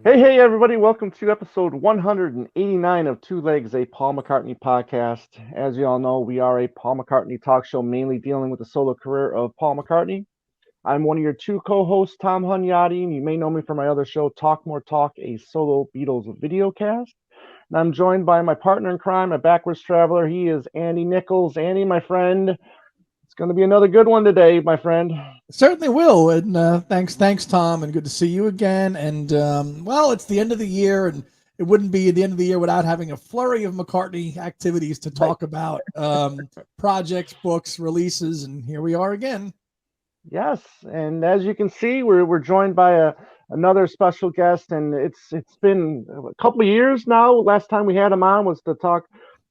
Hey, everybody. Welcome to episode 189 of Two Legs, a Paul McCartney podcast. As you all know, we are a Paul McCartney talk show mainly dealing with the solo career of Paul McCartney. I'm one of your two co hosts, Tom Hunyadi, and you may know me from my other show, Talk More Talk, a solo Beatles video cast. And I'm joined by my partner in crime, a backwards traveler. He is Andy Nichols. Andy, my friend, it's going to be another good one today, my friend. Certainly will. And thanks, Tom, and good to see you again. And well, it's the end of the year, and it wouldn't be the end of the year without having a flurry of McCartney activities to Right. talk about, projects, books, releases, and here we are again. Yes, and as you can see, we're joined by another special guest, and it's been a couple of years now. Last time we had him on was to talk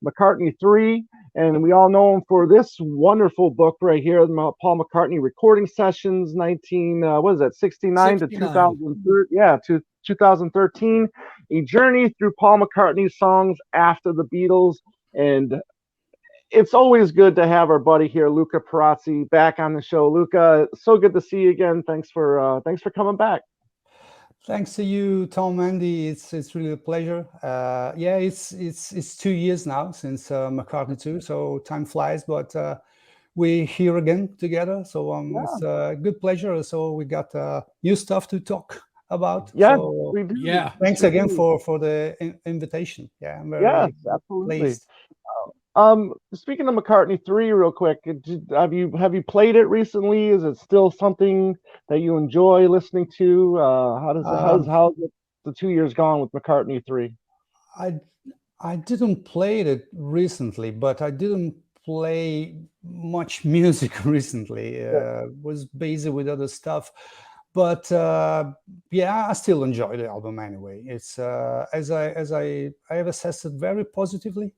McCartney III, and we all know him for this wonderful book right here, the Paul McCartney Recording Sessions, 19 what is that, 69 to 69. 2013, yeah, to 2013, a journey through Paul McCartney's songs after the Beatles. And it's always good to have our buddy here, Luca Perasi, back on the show. Luca, so good to see you again. Thanks for coming back. Thanks to you, Tom, Andy. It's really a pleasure. Yeah, it's 2 years now since McCartney II, so time flies. But we're here again together, so it's Yeah. a good pleasure. So we got new stuff to talk about. Yes, So we do. Yeah. thanks We again do. for the invitation. Yeah, I'm Yes, very absolutely. pleased. Speaking of McCartney 3 real quick, have you played it recently? Is it still something that you enjoy listening to? How's the 2 years gone with McCartney 3? I I didn't play it recently, but I didn't play much music recently. Yeah. Was busy with other stuff, but yeah, I still enjoy the album anyway. It's as I have assessed it very positively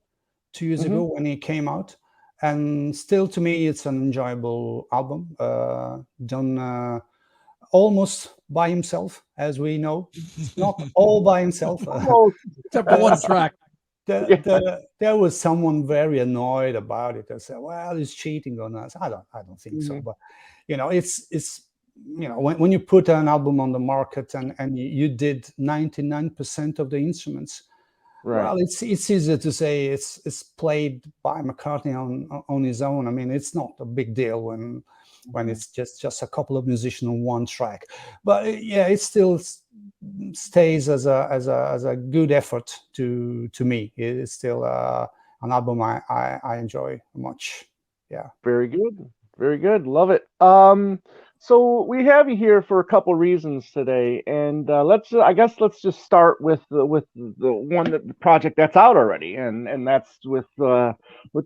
2 years Hmm. ago when it came out, and still to me it's an enjoyable album. Done almost by himself, as we know, not all by himself. Almost. Except for one track. Yeah. There was someone very annoyed about it and said, "Well, he's cheating on us." I don't think so. Hmm. But it's when you put an album on the market and you did 99% of the instruments, Right. well, it's easier to say it's played by McCartney on his own. I mean, it's not a big deal when Mhm. it's just a couple of musicians on one track. But yeah, it still stays as a good effort to me. It's still an album I enjoy much. Yeah. Very good. Very good. Love it. So we have you here for a couple reasons today, and I guess let's just start with the one the project that's out already, and that's with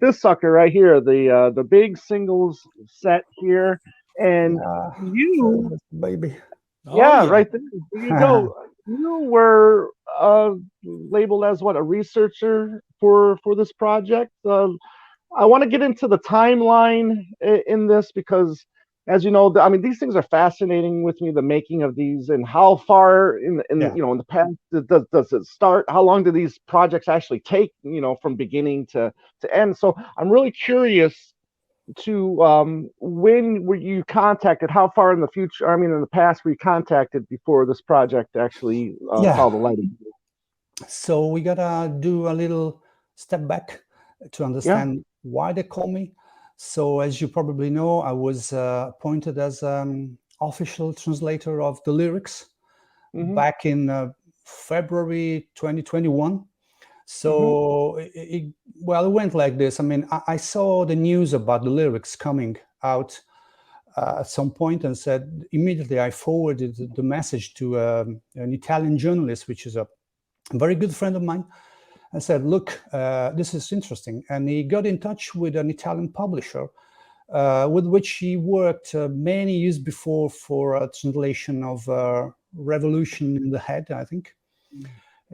this sucker right here, the big singles set here, and Yeah. you, Baby. Oh, yeah, yeah. right there. There you go. You were labeled as what, a researcher for this project. I want to get into the timeline in this because, as you know, I mean, these things are fascinating with me. The making of these and how far Yeah. in the past does it start? How long do these projects actually take? From beginning to end. So I'm really curious to when were you contacted? How far in the future? I mean, in the past, were you contacted before this project actually Yeah. saw the light of day? So we gotta do a little step back to Yeah. understand why they call me. So as you probably know, I was appointed as official translator of the lyrics Mm-hmm. back in February 2021. Mm-hmm. So well, it went like this. I mean, I saw the news about the lyrics coming out at some point and said immediately I forwarded the message to an Italian journalist, which is a very good friend of mine, and said, "Look, this is interesting." And he got in touch with an Italian publisher with which he worked many years before for a translation of Revolution in the Head, I think.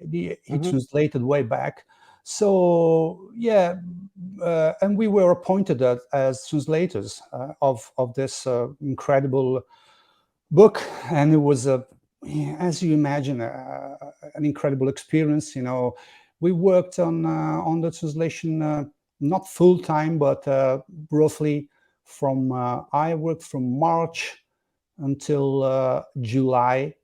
He Mm-hmm. translated way back. So yeah, and we were appointed as translators of this incredible book, and it was as you imagine, an incredible experience. We worked on the translation not full time, but roughly from I worked from March until July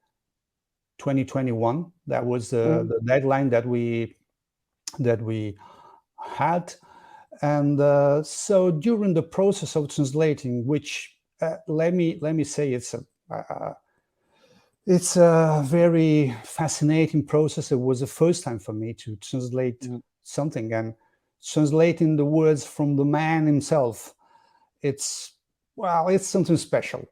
2021. That was the deadline that we had. And so during the process of translating, which let me say it's a very fascinating process. It was the first time for me to translate something, and translating the words from the man himself. It's something special.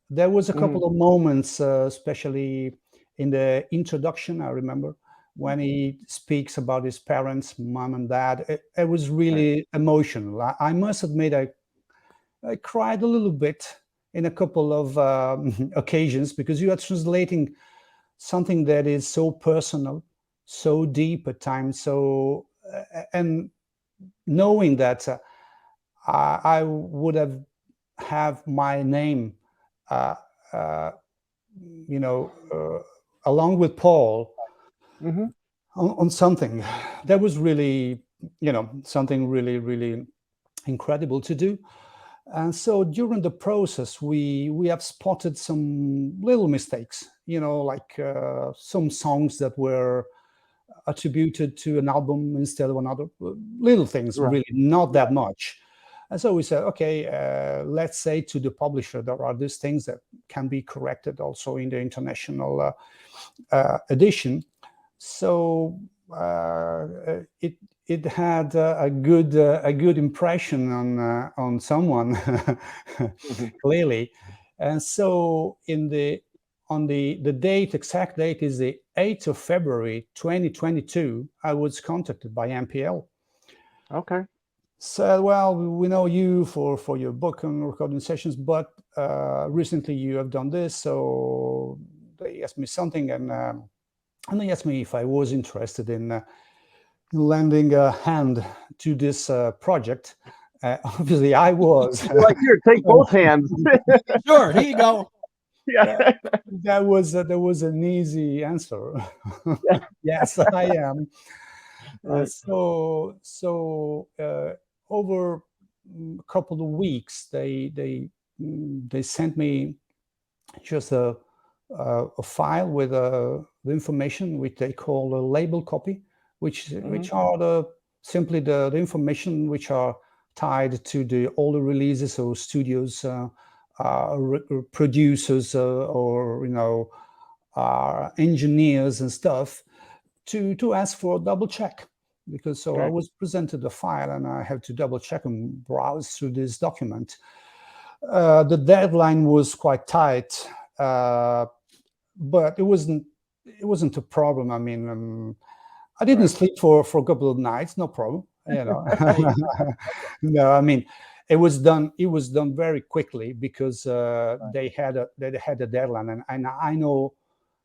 There was a couple of moments, especially in the introduction, I remember, when he speaks about his parents, mom and dad. It was really emotional. I must admit, I cried a little bit in a couple of occasions, because you are translating something that is so personal, so deep at times. So, and knowing that I would have my name, along with Paul, on something that was really, something really, really incredible to do. And so during the process, we have spotted some little mistakes, like some songs that were attributed to an album instead of another. Little things, really, not that much. And so we said, okay, let's say to the publisher, there are these things that can be corrected also in the international edition. So it had a good impression on someone, clearly. And so on the exact date is the 8th of February 2022, I was contacted by MPL. Okay. Said, well, we know you for your book and recording sessions, but recently you have done this. So they asked me something, and they asked me if I was interested in lending a hand to this project. Obviously, I was. You're like, here, take both hands. Sure, here you go. Yeah. That was an easy answer. Yes, I am. Right. So over a couple of weeks, they sent me just a file with the information, which they call a label copy, which are simply the information which are tied to all the releases or studios, producers, or engineers and stuff, to ask for a double check. Because so I was presented the file, and I have to double check and browse through this document. The deadline was quite tight, but it wasn't a problem. I mean, I didn't sleep for a couple of nights, no problem. No, I mean, it was done very quickly, because they had a deadline, and I know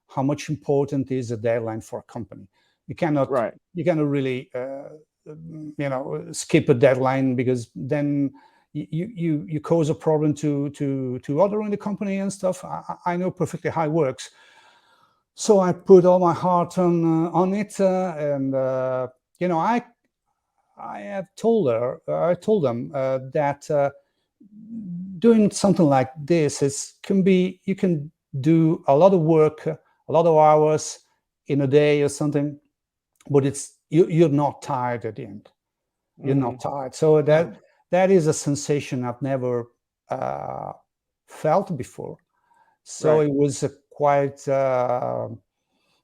how much important is a deadline for a company. You cannot really skip a deadline, because then you cause a problem to other in the company and stuff. I know perfectly how it works. So I put all my heart on it, and I have told them that doing something like this you can do a lot of work, a lot of hours in a day or something, but you're not tired at the end. You're not tired. So that is a sensation I've never felt before. So it was quite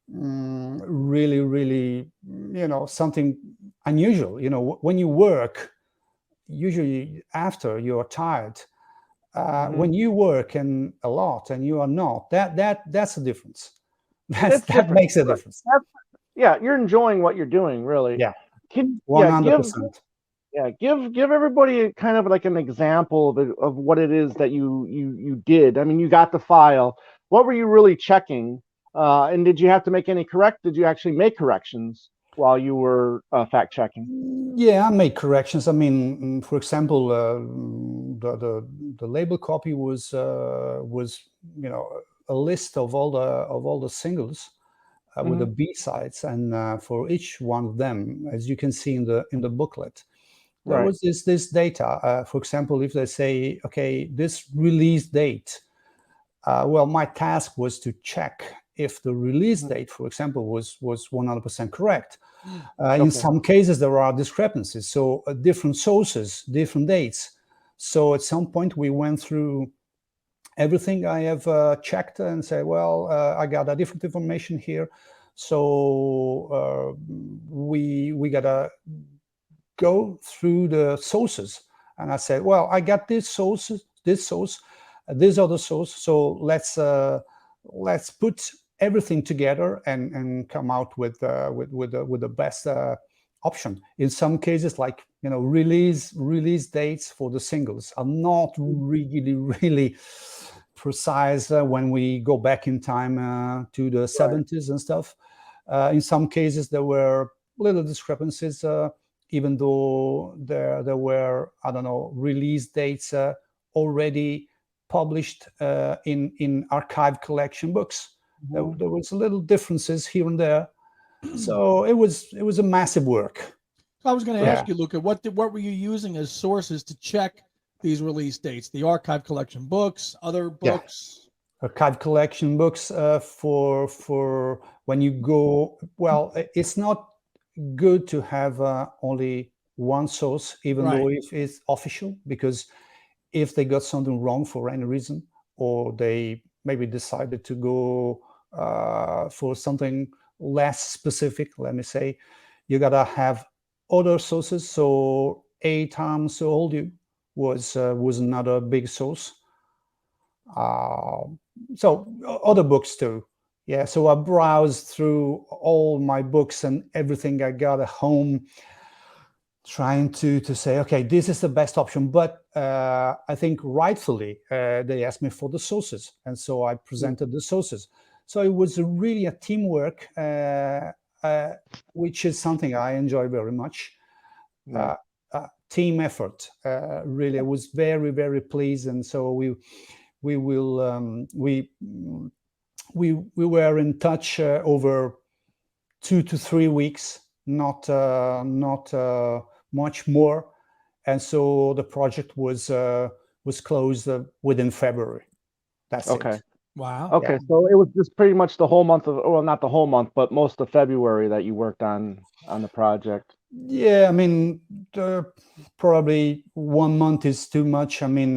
really, really, something unusual. When you work, usually after you're tired. When you work a lot and you are not, that's a difference. That makes a difference. You're enjoying what you're doing, really. Yeah. 100%. Give everybody kind of like an example of what it is that you did. I mean, you got the file. What were you really checking? And did you have to make did you actually make corrections while you were fact checking? Yeah, I made corrections. I mean, for example, the label copy was a list of all the singles with the B-sides, and for each one of them, as you can see in the booklet, there was this data. For example, if they say, okay, this release date, well, my task was to check if the release date, for example, was 100% correct. Okay. In some cases, there are discrepancies. So different sources, different dates. So at some point, we went through everything I have checked and said, well, I got a different information here. So we gotta go through the sources. And I said, well, I got this source, this other source. So let's put everything together and come out with the best option. In some cases, like release dates for the singles are not really precise when we go back in time to the 70s and stuff. In some cases, there were little discrepancies, even though there were, I don't know, release dates already published in archive collection books. There was little differences here and there. So it was a massive work. I was going to ask you, Luca, what were you using as sources to check these release dates? The archive collection books, other books? Archive collection books for when you go. Well, it's not good to have only one source, even though if it's official, because if they got something wrong for any reason, or they maybe decided to go for something less specific, let me say, you gotta have other sources. So 8 Times So Old You was another big source. So other books too. Yeah, so I browsed through all my books and everything I got at home, trying to say, okay, this is the best option. But I think rightfully they asked me for the sources, and so I presented the sources. So it was really a teamwork, which is something I enjoy very much. Team effort. Really, I was very, very pleased, and so we were in touch over 2 to 3 weeks, not much more, and so the project was closed within February. That's it. Wow. Okay, so it was just pretty much the whole month of, well, not the whole month, but most of February that you worked on the project. Yeah, I mean, probably 1 month is too much. I mean,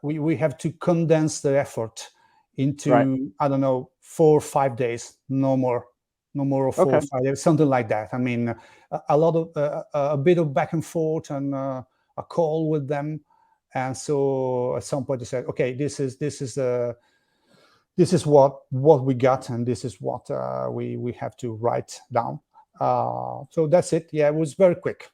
we have to condense the effort into, I don't know, 4 or 5 days, no more of 4 or 5 days, something like that. I mean, a lot of a bit of back and forth and a call with them, and so at some point they said, okay, this is what we got, and this is what we have to write down. So that's it. Yeah, it was very quick.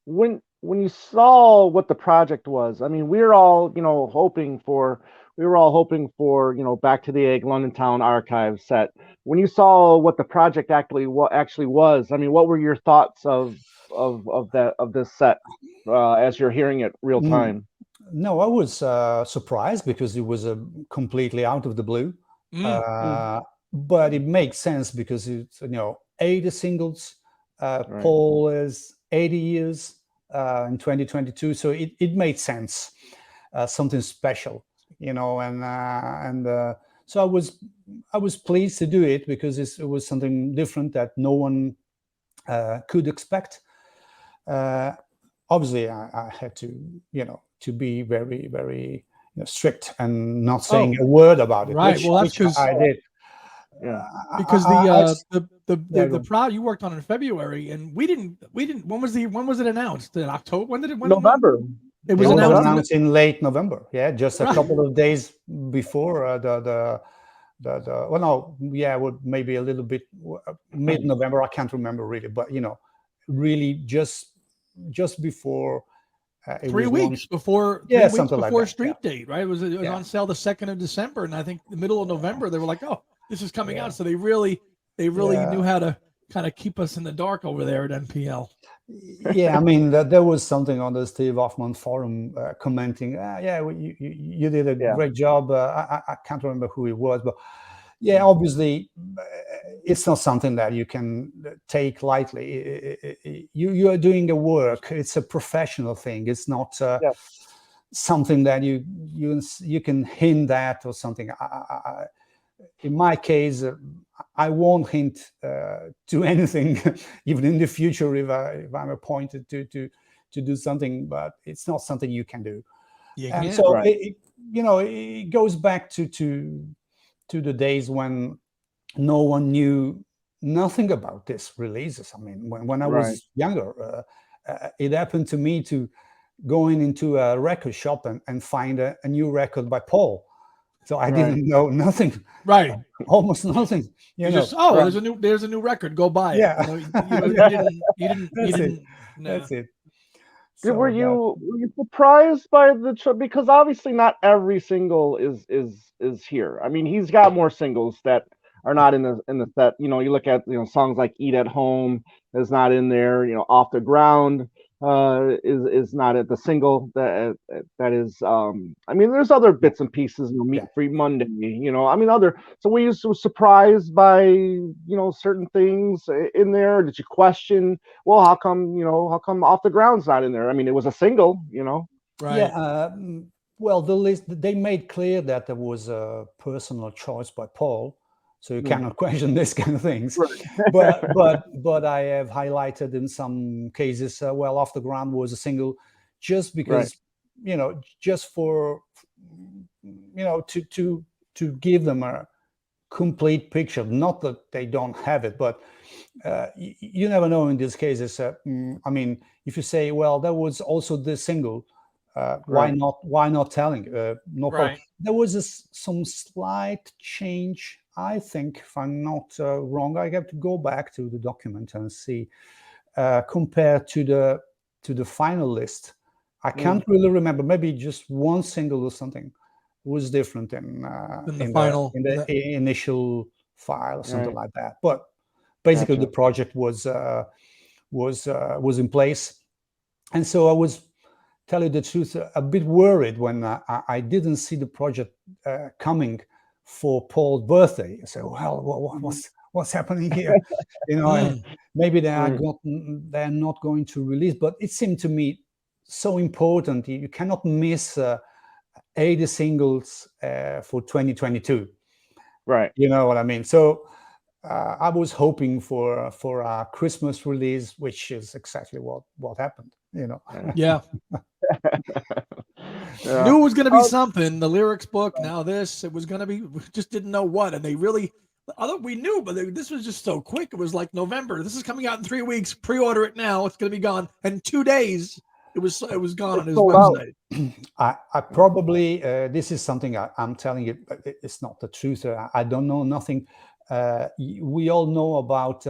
When you saw what the project was, I mean, we were all hoping for Back to the Egg London Town Archive set. When you saw what the project actually was, I mean, what were your thoughts of this set as you're hearing it real time? No, I was surprised because it was completely out of the blue. But it makes sense because it's 80 singles. Paul is 80 years in 2022, so it made sense. Something special, and so I was pleased to do it because it was something different that no one could expect. Obviously, I had to be very, very strict and not saying a word about it. Right. Well, that's because I did. Because the project you worked on in February, and we didn't. When was it announced? In October? When did it? November. It was announced in late November. Yeah, just a couple of days before maybe a little bit mid-November. I can't remember really, but really just before. 3 weeks before, something like that. Street date, right? It was on sale the 2nd of December, and I think the middle of November they were like, "Oh, this is coming out." So they really knew how to kind of keep us in the dark over there at MPL. Yeah, I mean, there was something on the Steve Hoffman forum commenting, you did a great job. I can't remember who it was, but yeah, obviously, it's not something that you can take lightly. You are doing a work. It's a professional thing. It's not something that you can hint at or something. in my case, I won't hint to anything, even in the future, if I'm appointed to do something. But it's not something you can do. And so Right. it goes back to the days when no one knew nothing about this releases. I mean, when I Right. was younger, it happened to me to going into a record shop and find a new record by Paul. So I didn't know nothing, Right. almost nothing. You just there's a new record. Go buy it. Yeah. You didn't. No. That's it. Were you surprised by because obviously not every single is here. I mean, he's got more singles that are not in the set. You know, you look at songs like "Eat at Home" is not in there. You know, "Off the Ground" is not at the single that is. I mean, there's other bits and pieces. Meat Free Monday. I mean, So were you surprised by certain things in there? Did you question? Well, how come Off the Ground's not in there? I mean, it was a single. Right. Yeah. Well, the list, they made clear that there was a personal choice by Paul, so you cannot question this kind of things. Right. but I have highlighted in some cases, well, Off the Ground was a single, just because just for to give them a complete picture. Not that they don't have it, but you never know in these cases. I mean, if you say, well, there was also this single. Why not telling? No problem. There was some slight change, I think, if I'm not wrong. I have to go back to the document and see, compared to the final list. I can't really remember. Maybe just one single or something was different in the initial file or something like that. But basically, the project was in place, and so I was, tell you the truth, a bit worried when I didn't see the project coming for Paul's birthday. I said, well, what's happening here? And maybe they're not going to release, but it seemed to me so important. You cannot miss 80 singles for 2022. Right. You know what I mean? So I was hoping for a Christmas release, which is exactly what happened. Yeah. Knew it was going to be something. The lyrics book. Now this. It was going to be. We just didn't know what. And they really. Although we knew, but this was just so quick. It was like November. This is coming out in 3 weeks. Pre-order it now. It's going to be gone. And 2 days, it was gone on his website. I probably this is something I'm telling you. It's not the truth. I don't know nothing. We all know about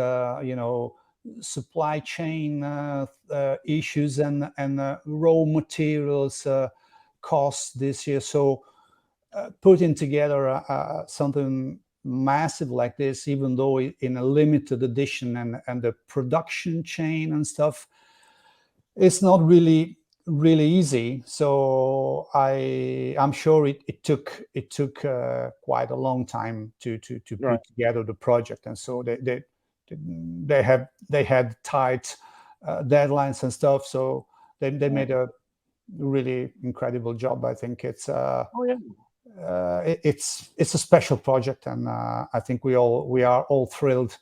supply chain issues and raw materials costs this year. So putting together something massive like this, even though in a limited edition and the production chain and stuff, it's not really easy. So I'm sure it took quite a long time to put together the project, and so they had tight deadlines and stuff. So they made a really incredible job. I think it's it's a special project, and I think we are all thrilled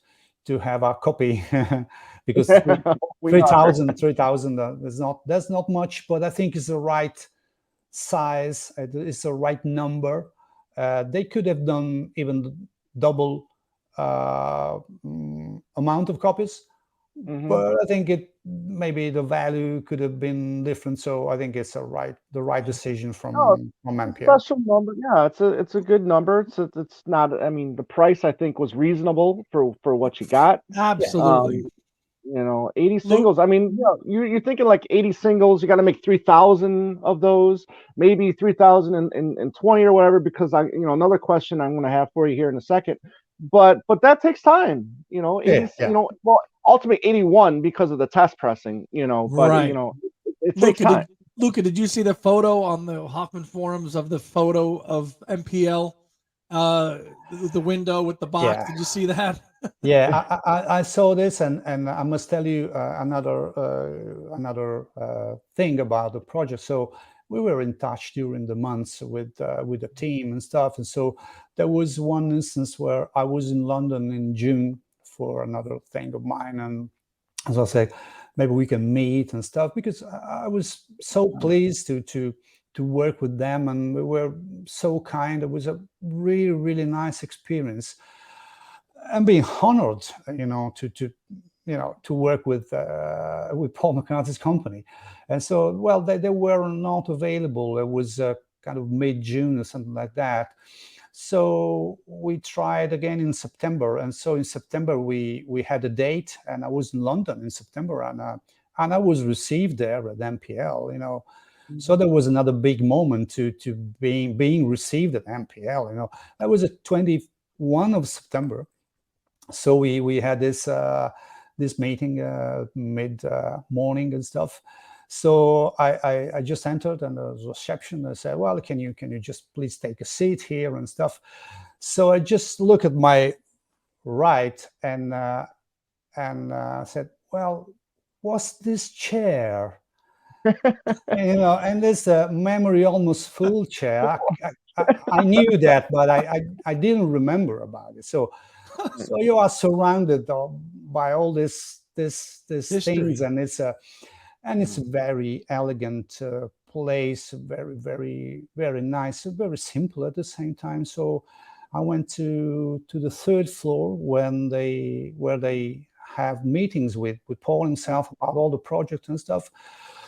to have our copy because 3,000 that's not much, but I think it's the right size. It's the right number. They could have done even double amount of copies, but I think maybe the value could have been different. So I think it's the right decision from MPL. Special number, yeah. It's a good number. It's not. I mean, the price I think was reasonable for what you got. Absolutely. 80 singles. I mean, you're thinking like 80 singles. You got to make 3,000 of those, maybe 3,020 or whatever. Because another question I'm going to have for you here in a second. But that takes time. 80, well, ultimately 81 because of the test pressing. But it takes time. Luca, did you see the photo on the Hoffman forums of the photo of MPL, the window with the box? Yeah. Did you see that? Yeah, I saw this, and I must tell you another thing about the project. So we were in touch during the months with the team and stuff. And so there was one instance where I was in London in June for another thing of mine, and as I said, maybe we can meet and stuff, because I was so pleased to work with them, and we were so kind. It was a really, really nice experience, and being honored, to work with Paul McCartney's company. And so, well, they were not available. It was kind of mid-June or something like that. So we tried again in September. And so in September, we had a date, and I was in London in September, and I was received there at MPL, So there was another big moment to being received at MPL, That was the 21 of September. So we had this meeting mid morning and stuff. So I just entered, and there was a reception. I said, well, can you just please take a seat here and stuff? So I just look at my right and said, well, what's this chair? And this memory almost full chair. I knew that, but I didn't remember about it. So you are surrounded by all this things, and it's a very elegant place, very, very, very nice, very simple at the same time. So I went to the third floor where they have meetings with Paul himself about all the projects and stuff.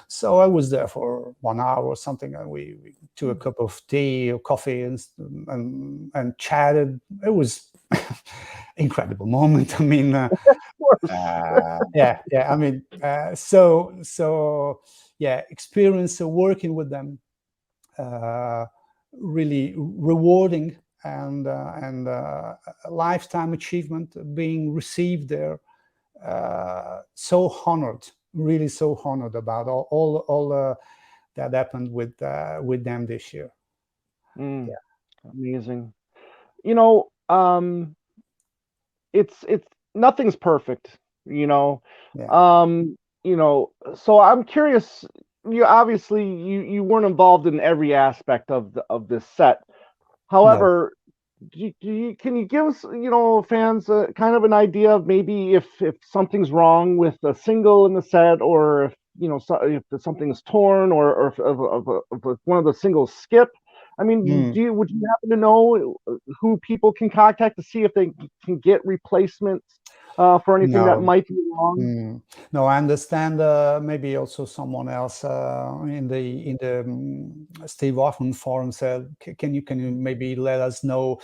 So I was there for 1 hour or something, and we took a cup of tea or coffee and chatted. It was incredible moment. I mean, yeah. I mean, so experience working with them, really rewarding, and a lifetime achievement being received there. So honored, really so honored about all that happened with them this year. Yeah. Amazing. It's nothing's perfect, Yeah. So I'm curious, you weren't involved in every aspect of this set. However, can you give us, fans, kind of an idea of maybe if something's wrong with a single in the set, or if if something is torn, or if one of the singles skip? I mean, would you happen to know who people can contact to see if they can get replacements for anything that might be wrong? No, I understand. Maybe also someone else in the Steve Hoffman forum said, "Can you maybe let us know?"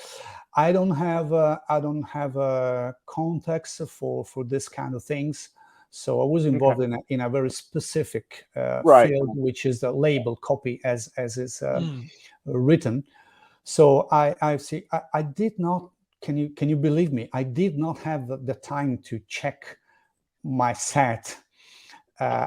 I don't have context for this kind of things. So I was involved in a very specific field, which is the label copy as is written. So I see. I did not. Can you believe me? I did not have the time to check my set,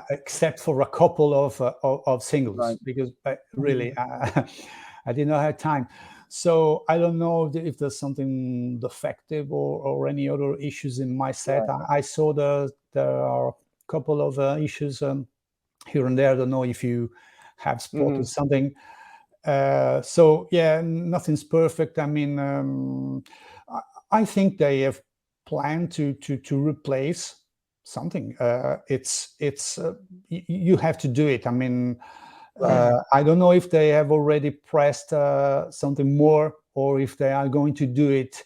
except for a couple of singles, because really I did not have time. So I don't know if there's something defective or any other issues in my set. I saw there are a couple of issues here and there. I don't know if you have spotted something. So yeah, nothing's perfect. I mean, I think they have planned to replace something. It's you have to do it. I mean, I don't know if they have already pressed something more, or if they are going to do it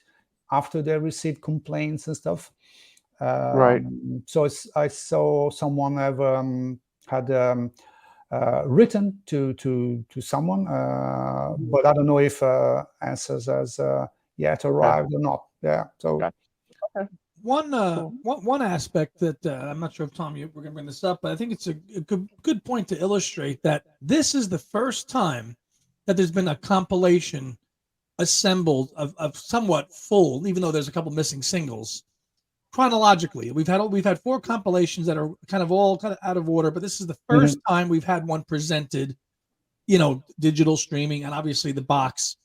after they receive complaints and stuff. So I saw someone had written to someone, but I don't know if answers has yet arrived or not. Yeah. So one aspect that I'm not sure if Tom, we're going to bring this up, but I think it's a good point to illustrate that this is the first time that there's been a compilation assembled of somewhat full, even though there's a couple missing singles. Chronologically, we've had 4 compilations that are kind of out of order, but this is the first time we've had one presented, digital streaming, and obviously the box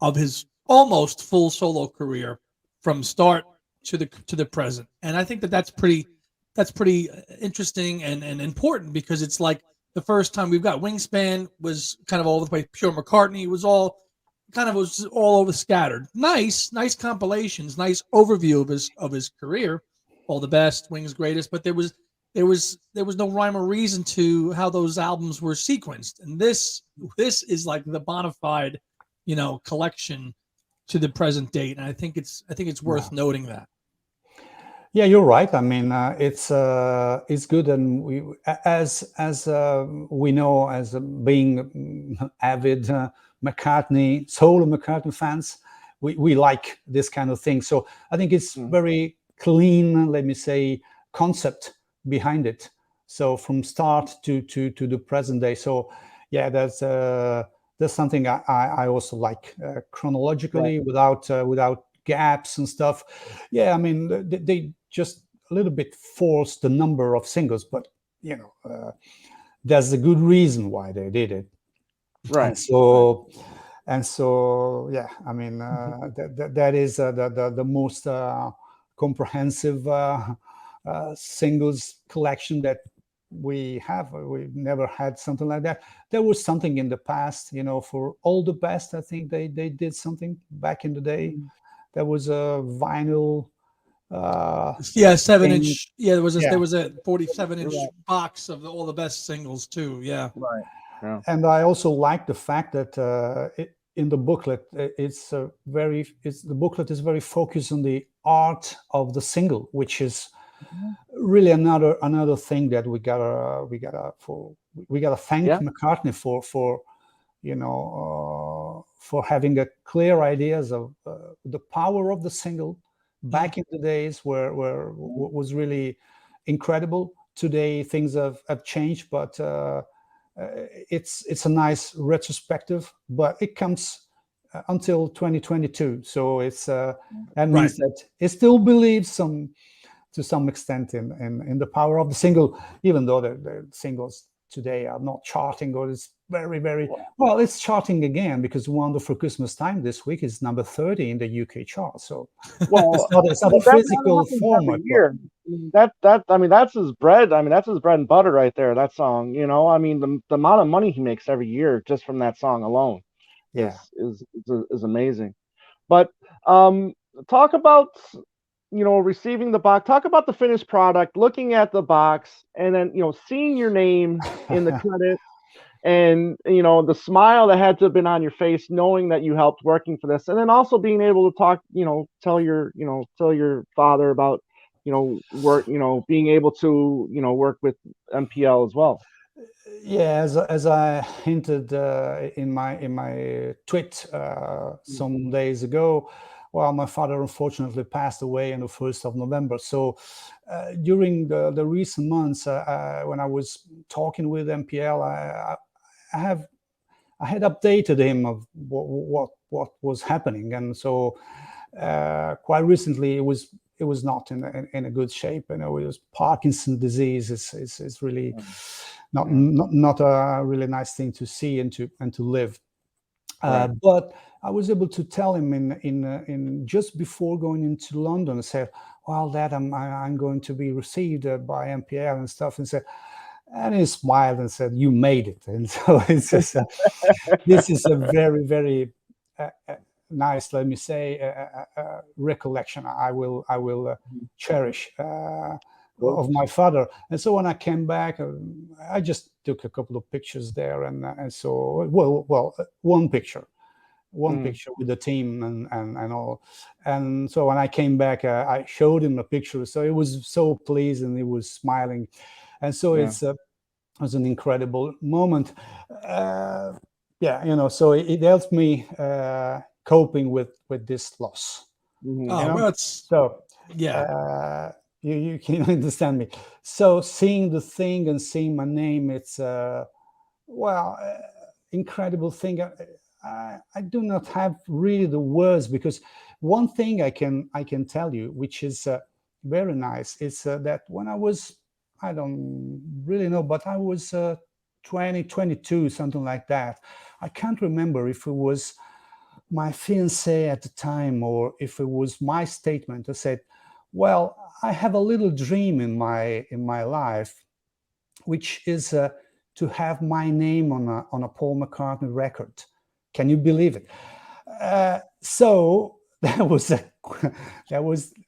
of his almost full solo career from start to the present. And I think that's pretty interesting and important, because it's like the first time. We've got Wingspan was kind of all over the place. Pure McCartney was all over scattered. Nice compilations, nice overview of his career. All the best, Wings greatest, but there was no rhyme or reason to how those albums were sequenced. And this is like the bona fide, collection to the present date. And I think it's worth noting that. Yeah, you're right. I mean, it's good, and we, as we know, as being avid solo McCartney fans, we like this kind of thing. So I think it's very clean, let me say, concept behind it. So from start to the present day. So yeah, that's something I also like, chronologically, without gaps and stuff. Yeah, I mean, they just a little bit forced the number of singles, but there's a good reason why they did it. Right. And so yeah, I mean, that is the most comprehensive singles collection that we have. We've never had something like that. There was something in the past, for All the Best. I think they did something back in the day. There was a vinyl. 7-inch. Yeah, there was a 47-inch box of all the best singles too. Yeah. Right. Yeah. And I also like the fact that in the booklet, the booklet is very focused on the art of the single, which is really another thing that we gotta thank McCartney for having a clear ideas of the power of the single back in the days where was really incredible. Today things have changed, but it's a nice retrospective, but it comes until 2022. So it's that means that it still believes to some extent in the power of the single, even though the singles today are not charting, or it's very, very well. It's charting again because Wonderful Christmas Time this week is number 30 in the UK chart. So it's not a physical format. That's his bread. I mean, that's his bread and butter right there. That song, I mean, the amount of money he makes every year just from that song alone, is amazing. But talk about receiving the box. Talk about the finished product, looking at the box, and then seeing your name in the credit, and the smile that had to have been on your face, knowing that you helped working for this, and then also being able to talk, tell your father about work, being able to work with MPL as well. Yeah, as I hinted in my tweet some days ago, well, my father unfortunately passed away on the 1st of November. So during the recent months, when I was talking with MPL, I had updated him of what was happening, and so quite recently it was not in a good shape. It was Parkinson's disease. It's really not a really nice thing to see and to live. But I was able to tell him in just before going into London, I said, well, Dad, I'm going to be received by MPL and stuff, and he smiled and said, you made it. And so it's just this is a very, very nice, let me say, recollection I will cherish of my father. And so when I came back, I just took a couple of pictures there, and so one picture with the team and all. And so when I came back, I showed him a picture. So he was so pleased and he was smiling. And so it was an incredible moment. So it helped me coping with this loss. You can understand me. So seeing the thing and seeing my name, it's incredible thing. I do not have really the words, because one thing I can tell you, which is very nice, is that when I was, I don't really know, but I was 22, something like that. I can't remember if it was my fiancée at the time or if it was my statement. I said, well, I have a little dream in my life, which is to have my name on a Paul McCartney record. Can you believe it? So that was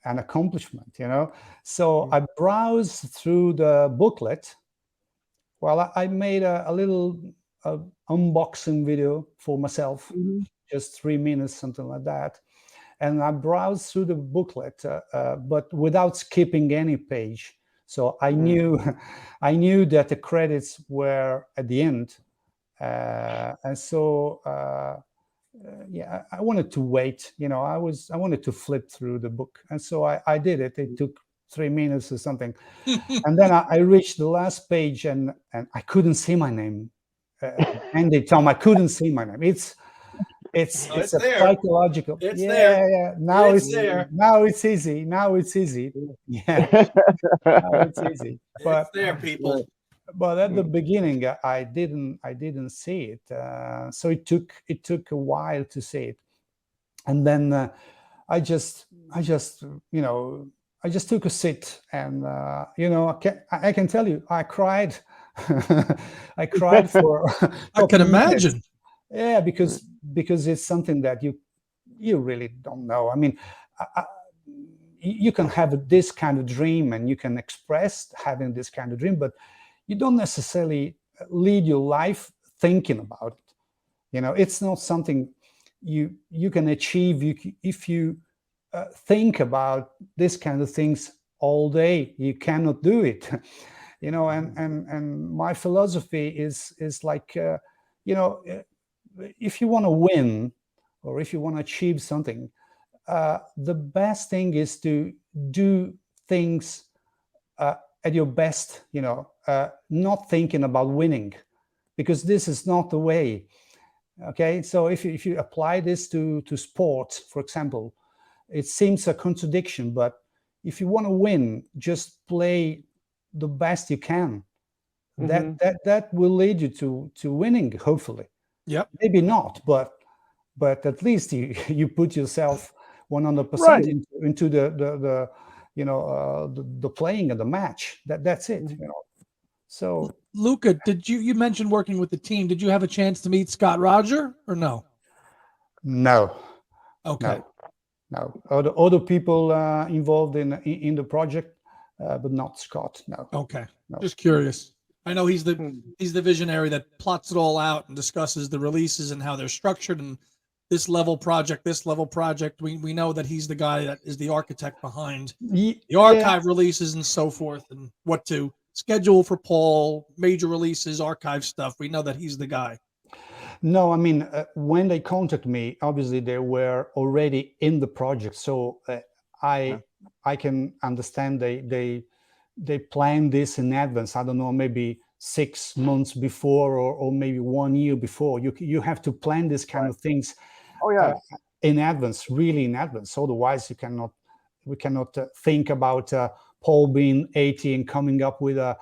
an accomplishment, you know. So I browsed through the booklet. Well, I made a little unboxing video for myself, just 3 minutes, something like that. And I browsed through the booklet, but without skipping any page. So I knew that the credits were at the end. And so, yeah, I wanted to wait, you know, I wanted to flip through the book. And so I did it. It took 3 minutes or something. And then I reached the last page and I couldn't see my name. And they told me I couldn't see my name. It's a there. psychological. It's yeah, there. yeah. Now It's it's there. Now it's easy. Now it's easy. Yeah. Now it's easy. But It's there, people. But at the beginning, I didn't see it. So it took a while to see it, and then I just you know, I just took a sit, and you know, I can tell you, I cried. I cried for. I can imagine. Yeah, because it's something that you really don't know. I mean, you can have this kind of dream, and you can express having this kind of dream, but you don't necessarily lead your life thinking about it. You know, it's not something you can achieve if you think about this kind of things all day. You cannot do it. You know, and my philosophy is like, you know, if you want to win or if you want to achieve something, the best thing is to do things at your best, you know, not thinking about winning, because this is not the way. Okay, so if you apply this to sport, for example, it seems a contradiction, but if you want to win, just play the best you can. That will lead you to winning, hopefully. Yep. Maybe not, but at least you put yourself 100% Right. into the you know, the playing of the match. That's it, you know. So Luca, you mentioned working with the team? Did you have a chance to meet Scott Roger or no? no. Okay. No. Other people involved in the project, but not Scott. No. Okay. No. Just curious. I know he's the visionary that plots it all out and discusses the releases and how they're structured, and this level project. We know that he's the guy that is the architect behind the archive releases and so forth, and what to schedule for Paul, major releases, archive stuff. We know that he's the guy. No, I mean, when they contacted me, obviously they were already in the project, so I can understand they planned this in advance. I don't know, maybe 6 months before or maybe 1 year before. You have to plan this kind of things. Oh yeah. In advance, really in advance. Otherwise, we cannot think about Paul being 80 and coming up with a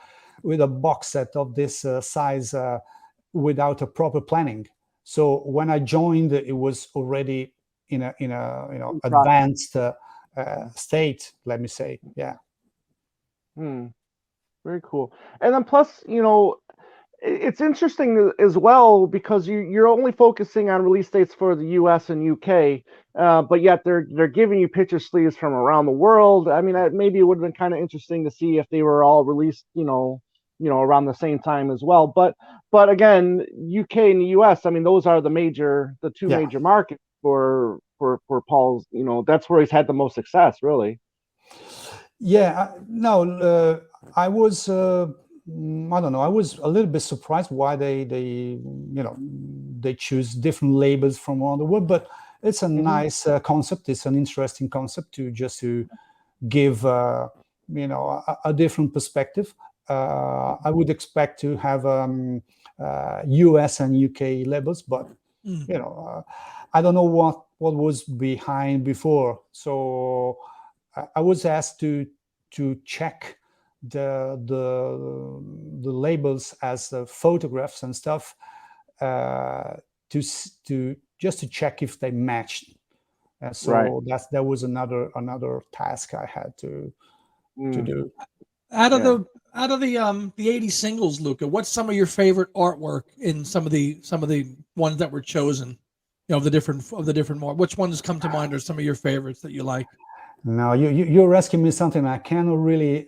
box set of this size without a proper planning. So when I joined, it was already in a you know, advanced state. Let me say, yeah. Very cool. And then plus, you know, it's interesting as well because you're only focusing on release dates for the US and UK, but yet they're giving you picture sleeves from around the world. I mean, maybe it would have been kind of interesting to see if they were all released, you know, around the same time as well. But again, UK and the US, I mean, those are the two major markets for Paul's. You know, that's where he's had the most success, really. Yeah, no, I was. I don't know. I was a little bit surprised why they choose different labels from around the world, but it's a nice concept. It's an interesting concept to give a different perspective. I would expect to have US and UK labels, but you know, I don't know what was behind before. So I was asked to check the labels as photographs and stuff to check if they matched. So that was another task I had to do. Out of the 80 singles, Luca, what's some of your favorite artwork in some of the ones that were chosen? Of the different more. Which ones come to mind are some of your favorites that you like? Now you're asking me something I cannot really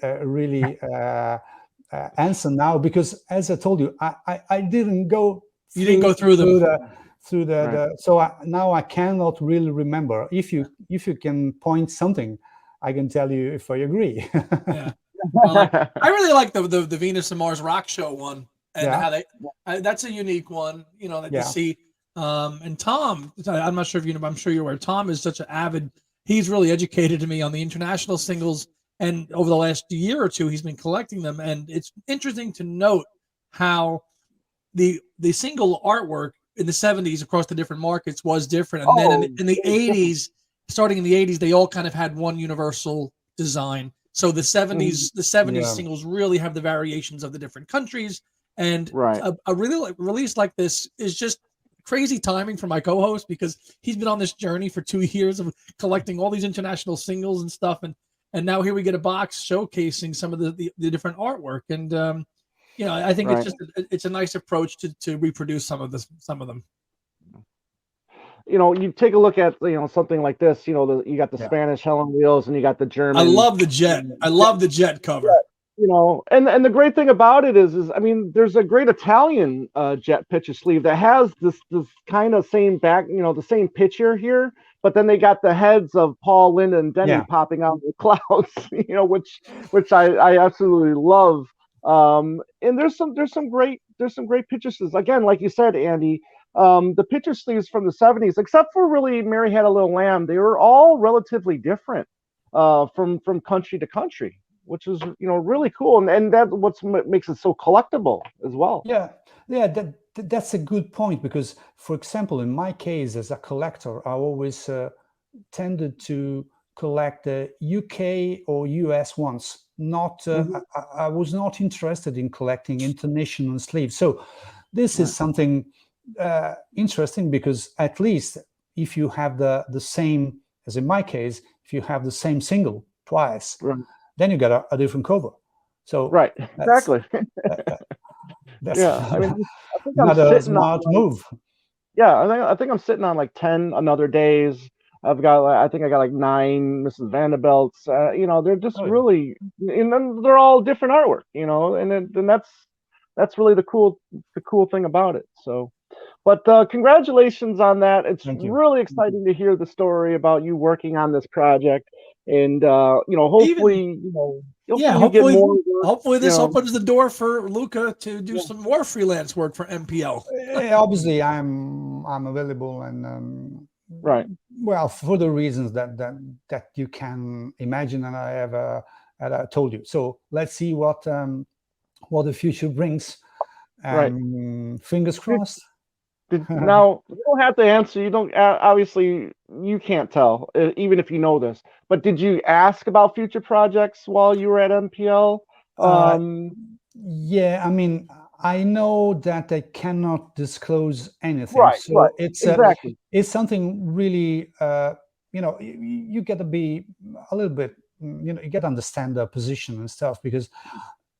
answer now, because as I told you, I didn't go. You didn't go through them. So now I cannot really remember. If you can point something, I can tell you if I agree. Yeah. Well, I really like the Venus and Mars rock show one, and how they that's a unique one, that you see. And Tom, I'm not sure if you know, but I'm sure you're aware. Tom is such an avid. He's really educated me on the international singles, and over the last year or two, he's been collecting them. And it's interesting to note how the single artwork in the 70s across the different markets was different, and then in the 80s, starting in the 80s, they all kind of had one universal design. So the 70s singles really have the variations of the different countries, and a release like this is just crazy timing for my co-host, because he's been on this journey for 2 years of collecting all these international singles and stuff, and now here we get a box showcasing some of the different artwork, and I think it's a nice approach to reproduce some of them. You take a look at something like this. You got the Spanish Helen wheels, and you got the German. I love the jet. I love the jet cover. And the great thing about it is I mean, there's a great Italian jet picture sleeve that has this kind of same back, the same picture here, but then they got the heads of Paul, Linda, and Denny popping out of the clouds, which I absolutely love. And there's some great pictures. Again, like you said, Andy. The picture sleeves from the 70s, except for really Mary Had a Little Lamb, they were all relatively different from country to country, which is really cool, and that's what makes it so collectible as well. That's a good point, because, for example, in my case as a collector, I always tended to collect the UK or US ones. I was not interested in collecting international sleeves. So this is something interesting, because at least if you have the same, as in my case, if you have the same single twice, then you got a different cover. So exactly. That's I mean, I think another smart move. I think I'm sitting on like 10 Another Days. I think I got like 9 Mrs. Vanderbilts. They're just really, and then they're all different artwork. And that's really the cool thing about it. So. But congratulations on that. It's really exciting to hear the story about you working on this project, and hopefully, hopefully this opens the door for Luca to do some more freelance work for MPL. Obviously, I'm available, and well, for the reasons that you can imagine, and I have told you. So let's see what the future brings. Fingers crossed. Now, you don't have to answer. You don't, obviously, you can't tell, even if you know this. But did you ask about future projects while you were at MPL? Yeah, I mean, I know that I cannot disclose anything. It's something really, you got to be a little bit, you got to understand their position and stuff, because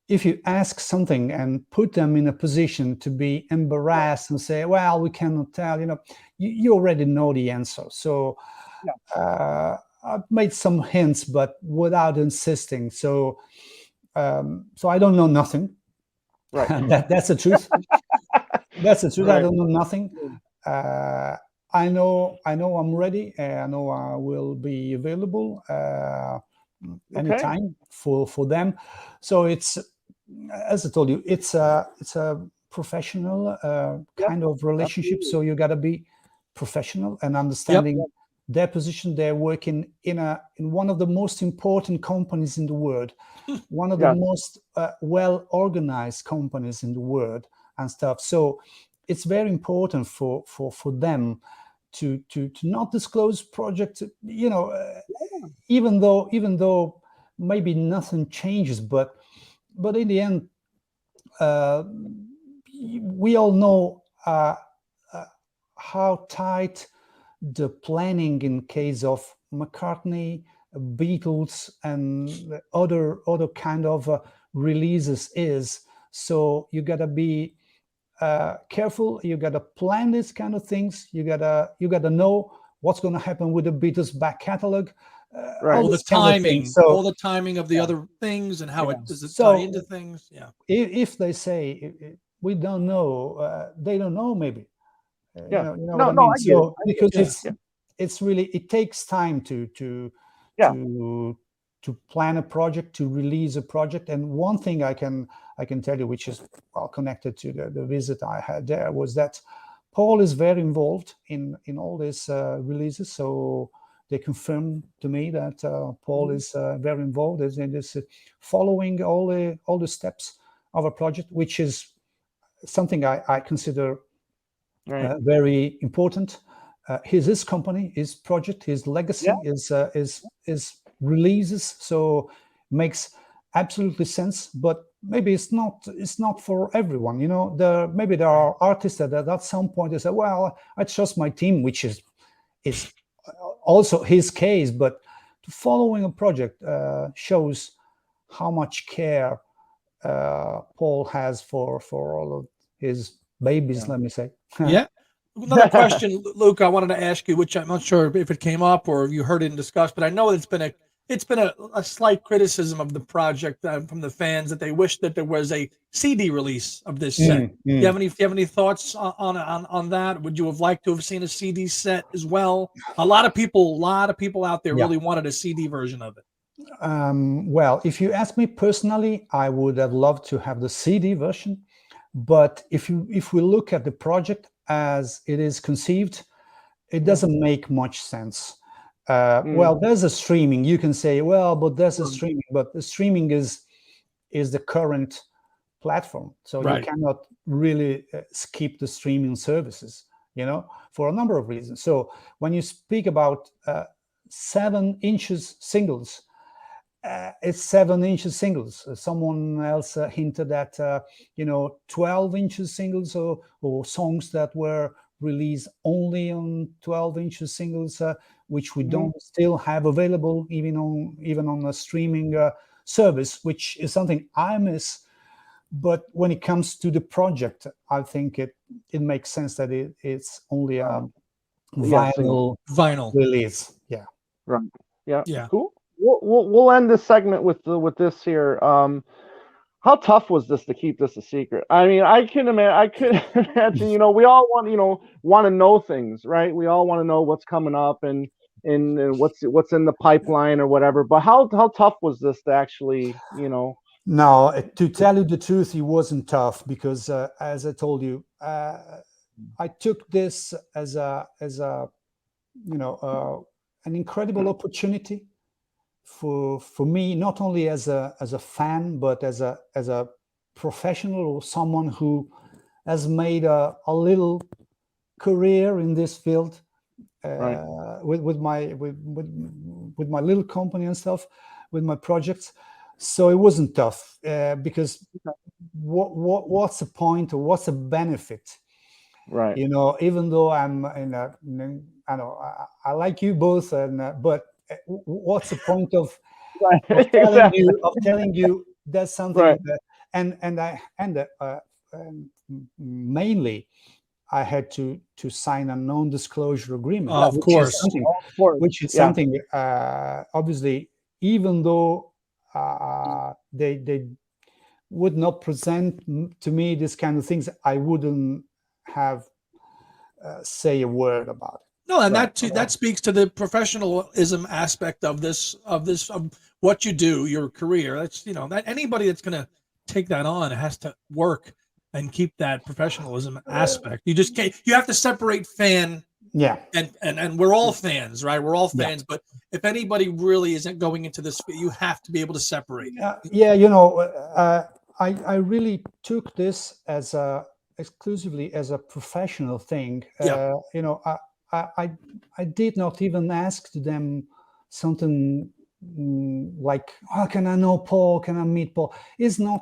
if you ask something and put them in a position to be embarrassed and say, well, we cannot tell, you already know the answer. So I've made some hints, but without insisting. So I don't know nothing. That's the truth. That's the truth. I don't know nothing. I know I'm ready. I know I will be available anytime for them. So it's, as I told you, it's a professional kind of relationship. So you got to be professional and understanding their position. They're working in one of the most important companies in the world, one of the most well organized companies in the world and stuff. So it's very important for them to not disclose projects, even though maybe nothing changes, but in the end, we all know how tight the planning in case of McCartney Beatles and other kind of releases is. So you gotta be careful. You gotta plan these kind of things. You gotta know what's going to happen with the Beatles back catalog. Right. All the timing, So, all the timing of the other things and how it does it tie into things. Yeah. If they say we don't know, they don't know. Maybe. Yeah. You know what I mean. I get it. Because it's really, it takes time to plan a project, to release a project. And one thing I can tell you, which is well connected to the visit I had there, was that Paul is very involved in all these releases. So they confirmed to me that Paul is very involved in this, following all the steps of a project, which is something I consider very important. His company, his project, his legacy is releases, so makes absolutely sense. But maybe it's not for everyone. Maybe there are artists that at some point they say, well, I trust my team, which is also his case. But following a project shows how much care Paul has for all of his babies, let me say. Yeah. Another question, Luca, I wanted to ask you, which I'm not sure if it came up or if you heard it discussed, but I know it's been a slight criticism of the project from the fans, that they wish that there was a CD release of this set. Do you have any thoughts on that? Would you have liked to have seen a CD set as well? A lot of people out there really wanted a CD version of it. Well, if you ask me personally, I would have loved to have the CD version. But if we look at the project as it is conceived, it doesn't make much sense. Well, there's a streaming. You can say, well, but there's a streaming, but the streaming is the current platform, so you cannot really skip the streaming services, for a number of reasons. So when you speak about 7-inch singles, it's 7-inch singles. Someone else hinted at 12-inch singles or songs that were released only on 12-inch singles, which we don't still have available even on a streaming service, which is something I miss. But when it comes to the project, I think it makes sense that it's only a vinyl release. Yeah. Right. Yeah. Yeah. Cool. We'll end this segment with this here. How tough was this to keep this a secret? I mean, I could imagine. We all want to know things, right? We all want to know what's coming up and what's in the pipeline or whatever. But how tough was this to actually, No, to tell you the truth, it wasn't tough because, as I told you, I took this as an incredible opportunity for me, not only as a fan, but as a professional or someone who has made a little career in this field with my little company and stuff, with my projects. So it wasn't tough because what's the point or what's the benefit? Right. Even though I'm I like you both, but what's the point of telling you that's something that, mainly I had to sign a non-disclosure agreement, which is something obviously, even though they would not present to me this kind of things, I wouldn't have say a word about it. No, and that speaks to the professionalism aspect of what you do, your career. That's that anybody that's going to take that on has to work and keep that professionalism aspect. You just can't. You have to separate fan. Yeah. And we're all fans, right? We're all fans, but if anybody really isn't going into this, you have to be able to separate. I really took this as exclusively as a professional thing. I did not even ask them something like, "Oh, can I know Paul? Can I meet Paul?" It's not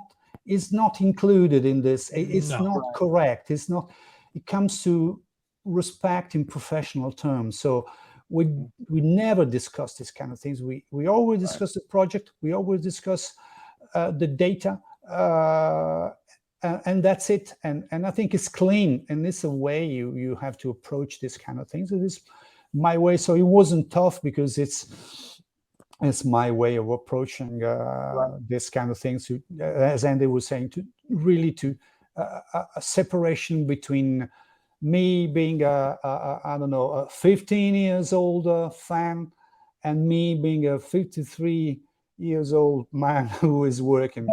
included in this. It's not correct. It's not. It comes to respect in professional terms. So we never discuss these kind of things. We always discuss the project. We always discuss the data, and that's it. And I think it's clean, and it's a way you have to approach this kind of things. It is my way. So it wasn't tough because it's my way of approaching this kind of things. As Andy was saying, to a separation between me being I don't know, a 15 years old fan, and me being a 53 years old man who is working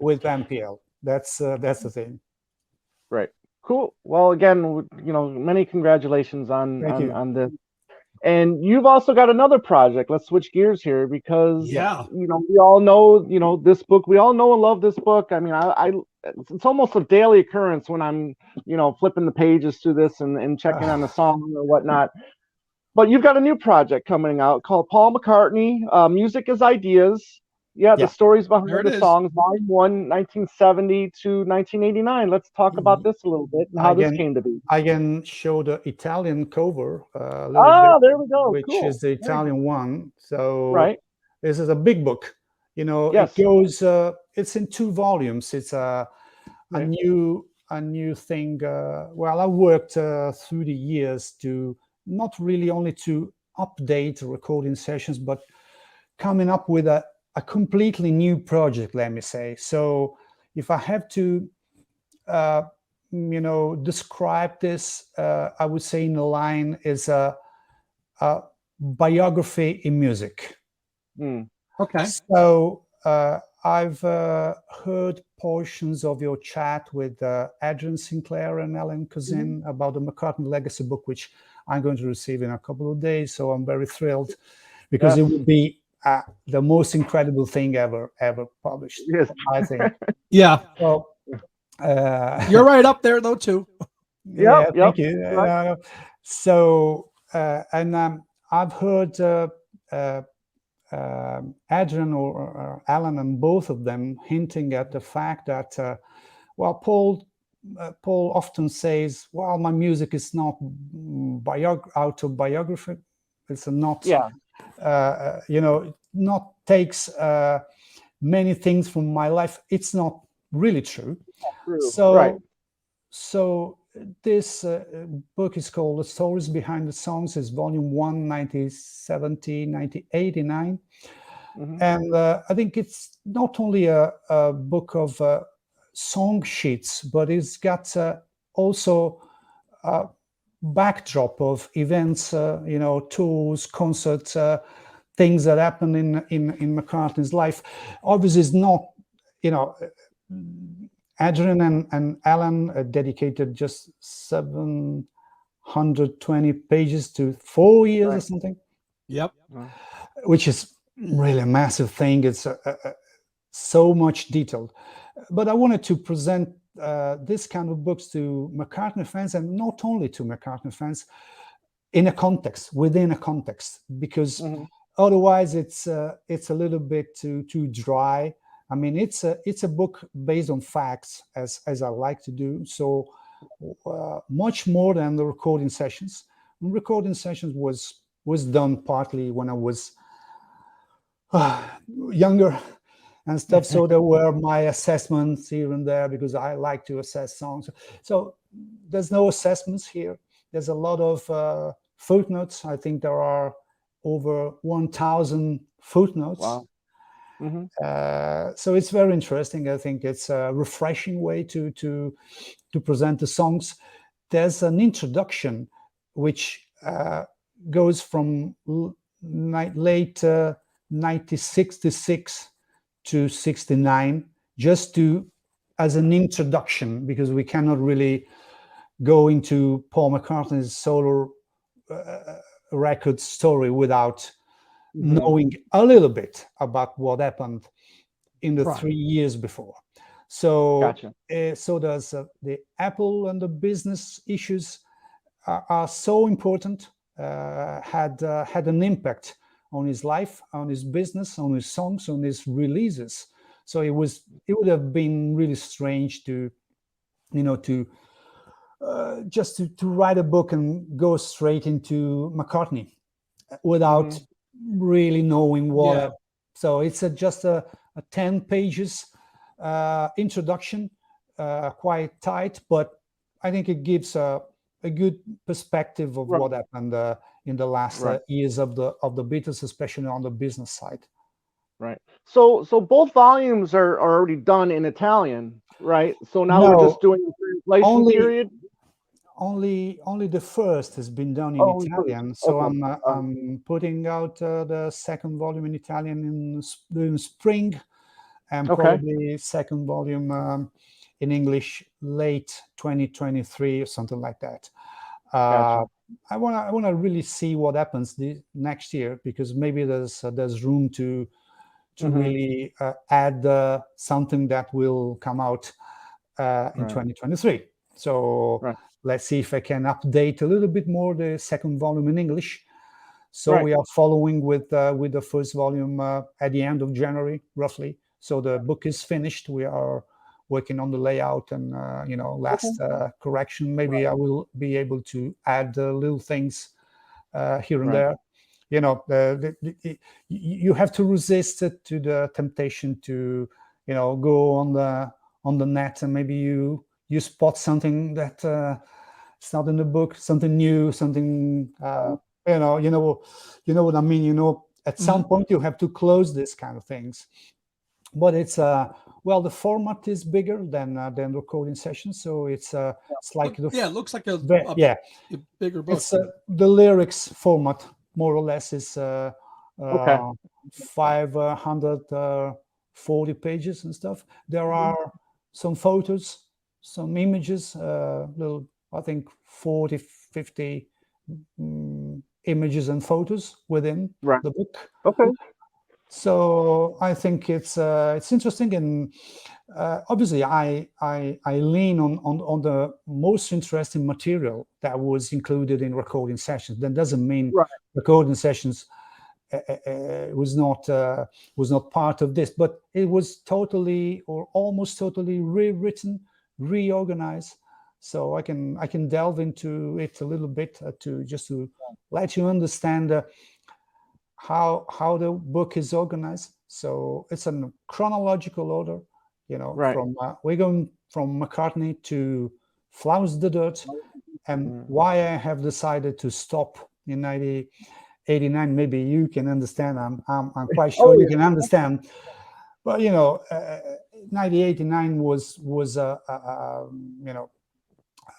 with MPL. That's the thing. Right. Cool. Well, again, many congratulations on this. And you've also got another project. Let's switch gears here because, we all know, this book. We all know and love this book. I mean, it's almost a daily occurrence when I'm, flipping the pages through this and checking on the song or whatnot. But you've got a new project coming out called Paul McCartney, Music as Ideas. The stories behind the songs, Volume 1, 1970 to 1989. Let's talk about this a little bit and how this came to be. I can show the Italian cover a little bit, there we go. Which is the Italian one. So right. This is a big book. It goes. It's in 2 volumes. It's a new thing. Well, I worked through the years to not really only to update recording sessions, but coming up with a completely new project, let me say. So if I have to, describe this, I would say in a line is a biography in music. Okay. So I've heard portions of your chat with Adrian Sinclair and Alan Cousin about the McCartney Legacy book, which I'm going to receive in a couple of days. So I'm very thrilled because it will be the most incredible thing ever published. Yes. I think. Yeah. So you're right up there though too. Thank you. Right. So and I've heard Adrian or Alan and both of them hinting at the fact that Paul often says, well, my music is not autobiography. It's not not takes many things from my life. It's not really true. So this book is called The Stories Behind the Songs. It's volume 1, 1970, 1989. And I think it's not only a book of song sheets, but it's got also a backdrop of events, tours, concerts, things that happen in McCartney's life. Obviously, it's not, Adrian and Alan dedicated just 720 pages to 4 years or something. Yep. Which is really a massive thing. It's so much detailed. But I wanted to present this kind of books to McCartney fans, and not only to McCartney fans, in a context, within a context, because otherwise it's a little bit too dry. I mean, it's a book based on facts, as I like to do. So much more than the recording sessions. Recording sessions was done partly when I was younger and stuff. So there were my assessments here and there because I like to assess songs. So there's no assessments here. There's a lot of footnotes. I think there are over 1,000 footnotes. Wow. So it's very interesting. I think it's a refreshing way to present the songs. There's an introduction which goes from late 1966 to 69, just as an introduction, because we cannot really go into Paul McCartney's solo record story without knowing a little bit about what happened in the 3 years before. So, gotcha. So there's the Apple and the business issues are so important, had an impact on his life, on his business, on his songs, on his releases. So it would have been really strange to write a book and go straight into McCartney. without really knowing what. Yeah. So it's just a 10 pages introduction, quite tight, but I think it gives a good perspective of what happened in the last years of the Beatles, especially on the business side. Right. So both volumes are already done in Italian, right? So now we're just doing the translation period. Only the first has been done in Italian. So I'm putting out the second volume in Italian in spring, and probably second volume in English late 2023 or something like that. Gotcha. I want to really see what happens next year, because maybe there's room to really add something that will come out in 2023. So let's see if I can update a little bit more the second volume in English. So we are following with the first volume at the end of January, roughly. So the book is finished. We are working on the layout and last correction. Maybe I will be able to add little things here and there. You know, you have to resist to the temptation to, go on the net, and maybe you spot something that it's not in the book, something new, something you know what I mean. At some point you have to close this kind of things. But it's the format is bigger than recording sessions, so it's like it looks like a bigger book. It's the lyrics format, more or less, is 540 pages and stuff. There are some photos, some images, little, I think 40, 50 images and photos within the book. Okay. So I think it's interesting, and obviously I lean on the most interesting material that was included in recording sessions. That doesn't mean recording sessions was not part of this, but it was totally or almost totally rewritten, reorganized. So I can delve into it a little bit to let you understand how the book is organized. So it's a chronological order, from we're going from McCartney to Flowers the Dirt, and why I have decided to stop in 1989. Maybe you can understand. I'm quite sure you can understand. But 1989 was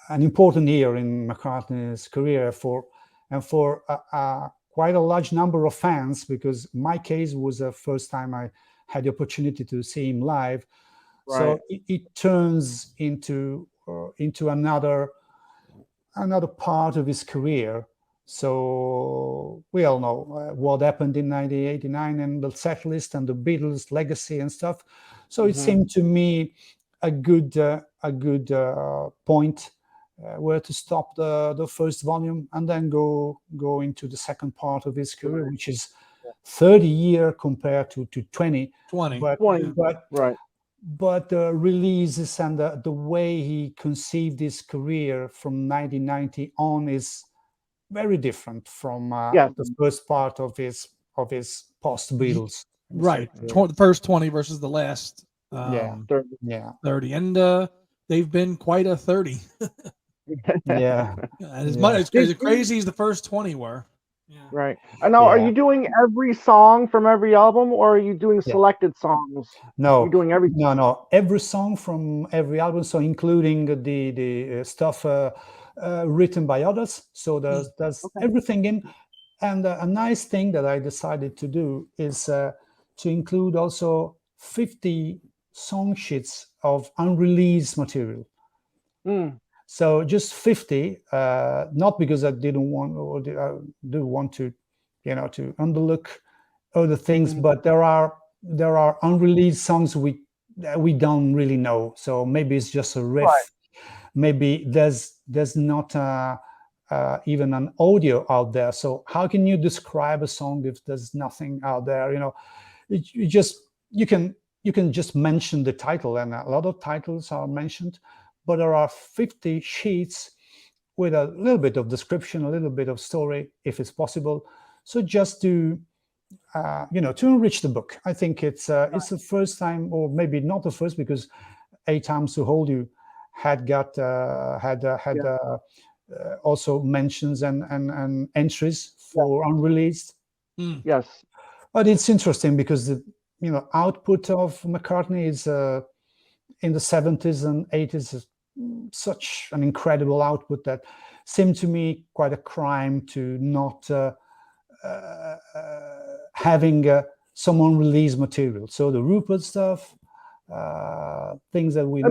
an important year in McCartney's career for quite a large number of fans, because my case was the first time I had the opportunity to see him live. So it turns into another part of his career. So we all know what happened in 1989 and the set list and the Beatles legacy and stuff. So it seemed to me a good point where to stop the first volume and then go into the second part of his career, which is 30 years compared to 20. But the releases and the way he conceived his career from 1990 on is very different from the first part of his post Beatles. The first 20 versus the last 30, and they've been quite a 30. And as crazy as the first 20 were. Right. And now, are you doing every song from every album, or are you doing selected songs? No, you're doing everything. No, every song from every album, so including the stuff written by others. So there's everything in. And a nice thing that I decided to do is to include also 50 song sheets of unreleased material. So just 50, not because I didn't want or do want to, to underlook other things, but there are unreleased songs we don't really know. So maybe it's just a riff. Maybe there's not even an audio out there. So how can you describe a song if there's nothing out there? You can just mention the title, and a lot of titles are mentioned. But there are 50 sheets with a little bit of description, a little bit of story, if it's possible. So just to to enrich the book. I think it's the first time, or maybe not the first, because 8 Times to Hold You had also mentions and entries for unreleased. Yes. But it's interesting because the output of McCartney is in the 70s and 80s is such an incredible output that seemed to me quite a crime to not having some unreleased material. So the Rupert stuff, things that we know.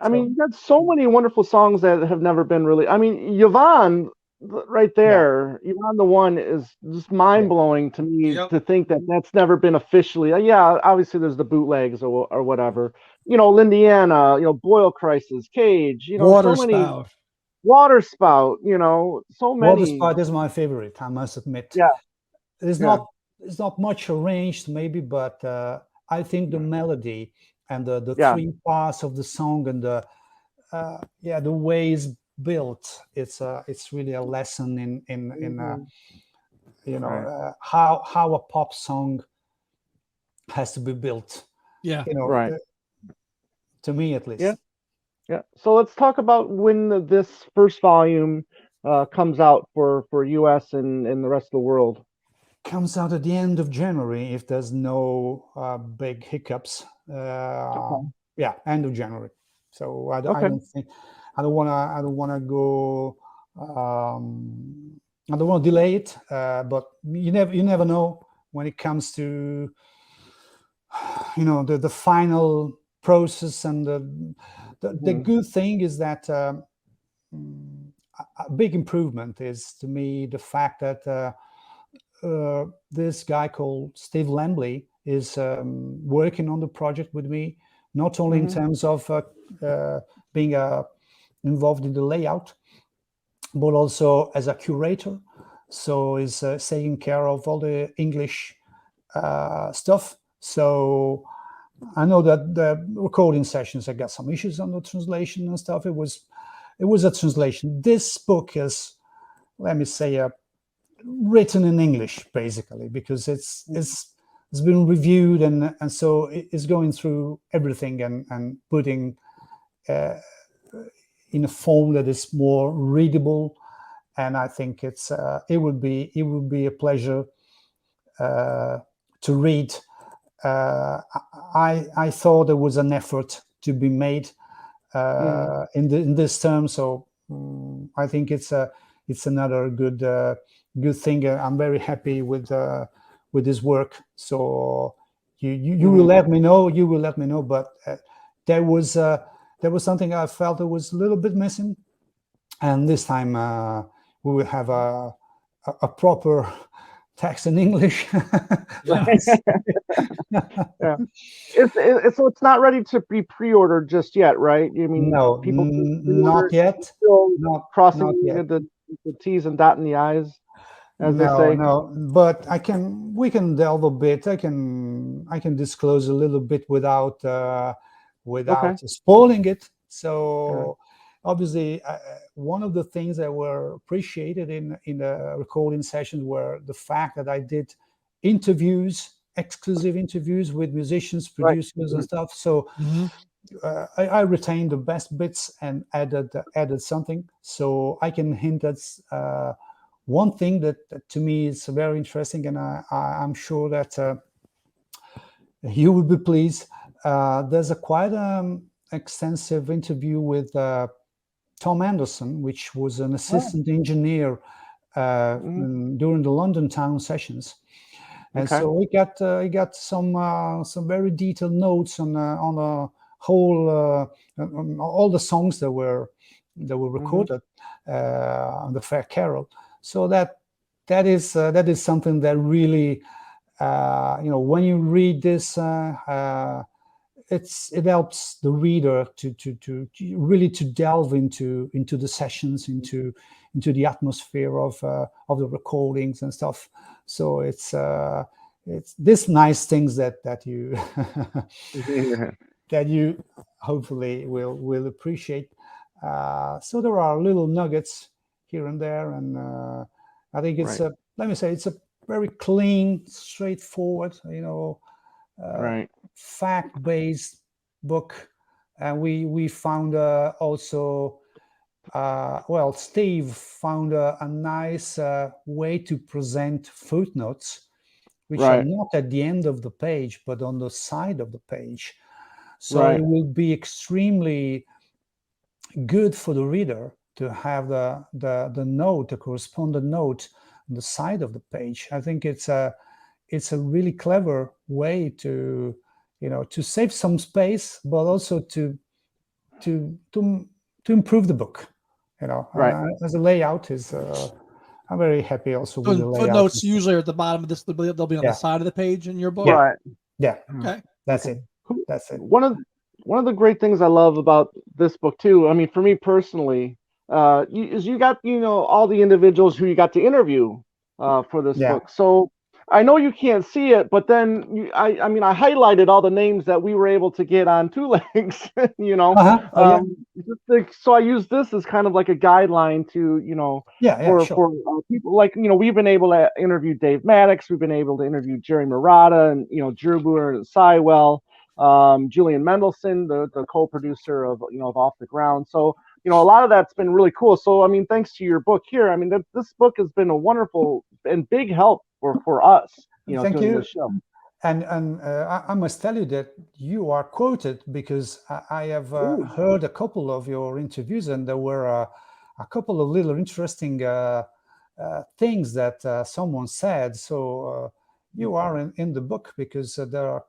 I mean, you got so many wonderful songs that have never been really. I mean, Yvonne, right there, Yvonne the One is just mind blowing to me to think that that's never been officially. Obviously there's the bootlegs or whatever. Lindiana, Boyle Crisis, Cage, Water so many. Spout. Water Spout, so many. Water Spout is my favorite, I must admit. Yeah. It's not much arranged, maybe, but I think the melody and the 3 parts of the song and the way it's built, it's really a lesson in how a pop song has to be built. To me at least. Yeah. So let's talk about when this first volume comes out for US and the rest of the world. Comes out at the end of January if there's no big hiccups. End of January. So I don't think I don't want to go. I don't want to delay it. But you never know when it comes to the final process. And the good thing is that a big improvement is, to me, the fact that this guy called Steve Lambley is working on the project with me, not only in terms of being involved in the layout, but also as a curator. So he's taking care of all the English stuff. So I know that the recording sessions, I got some issues on the translation and stuff. It was a translation. This book is, let me say, written in English, basically, because it's been reviewed and so it's going through everything and putting in a form that is more readable. And I think it would be a pleasure to read. I thought there was an effort to be made in this term, so I think it's another good thing. I'm very happy with this work. So you will let me know. You will let me know. But there was something I felt it was a little bit missing, and this time we will have a proper text in English. So it's not ready to be pre-ordered just yet, right? I mean, no, people not yet. Still not crossing yet. the T's and dotting the I's, as they say. No, but we can delve a bit. I can disclose a little bit without spoiling it. So obviously, one of the things that were appreciated in the recording sessions were the fact that I did exclusive interviews with musicians, producers, and stuff. So I retained the best bits and added something. So I can hint at one thing that to me is very interesting, and I'm sure that you will be pleased. There's a quite extensive interview with Tom Anderson, which was an assistant engineer during the London Town sessions. And so we got some very detailed notes on a whole on all the songs that were recorded on the Fair Carol. So that is something that really when you read this, it helps the reader to really to delve into the sessions, into the atmosphere of the recordings and stuff. So it's this nice things that you that you hopefully will appreciate. So there are little nuggets here and there, and I think let me say, it's a very clean, straightforward, Right. fact-based book. And we found also, well, Steve found a nice way to present footnotes, which are Right. not at the end of the page, but on the side of the page. So Right. it will be extremely good for the reader to have the note, the correspondent note on the side of the page. I think it's a really clever way to to save some space, but also to improve the book. Right. As a layout is, I'm very happy also with the layout. Footnotes usually are at the bottom of this. They'll be on Yeah. the side of the page in your book. Yeah. Right. Yeah, Okay. that's Okay. it. That's it. One of the great things I love about this book too, I mean, for me personally, is you got all the individuals who you got to interview for this Yeah. book. So I know you can't see it, but then I mean, I highlighted all the names that we were able to get on Two Legs. Yeah. So I use this as kind of like a guideline to Yeah, for people like we've been able to interview Dave Maddox, we've been able to interview Jerry Murata, and Drew Brewer and Sywell. Julian Mendelson, the co-producer of of Off the Ground. So a lot of that's been really cool. So I mean, thanks to your book here, I mean this book has been a wonderful and big help for us. Thank doing you. this show. And I must tell you that you are quoted, because I have heard a couple of your interviews, and there were a couple of little interesting things that someone said. So you are in the book, because there are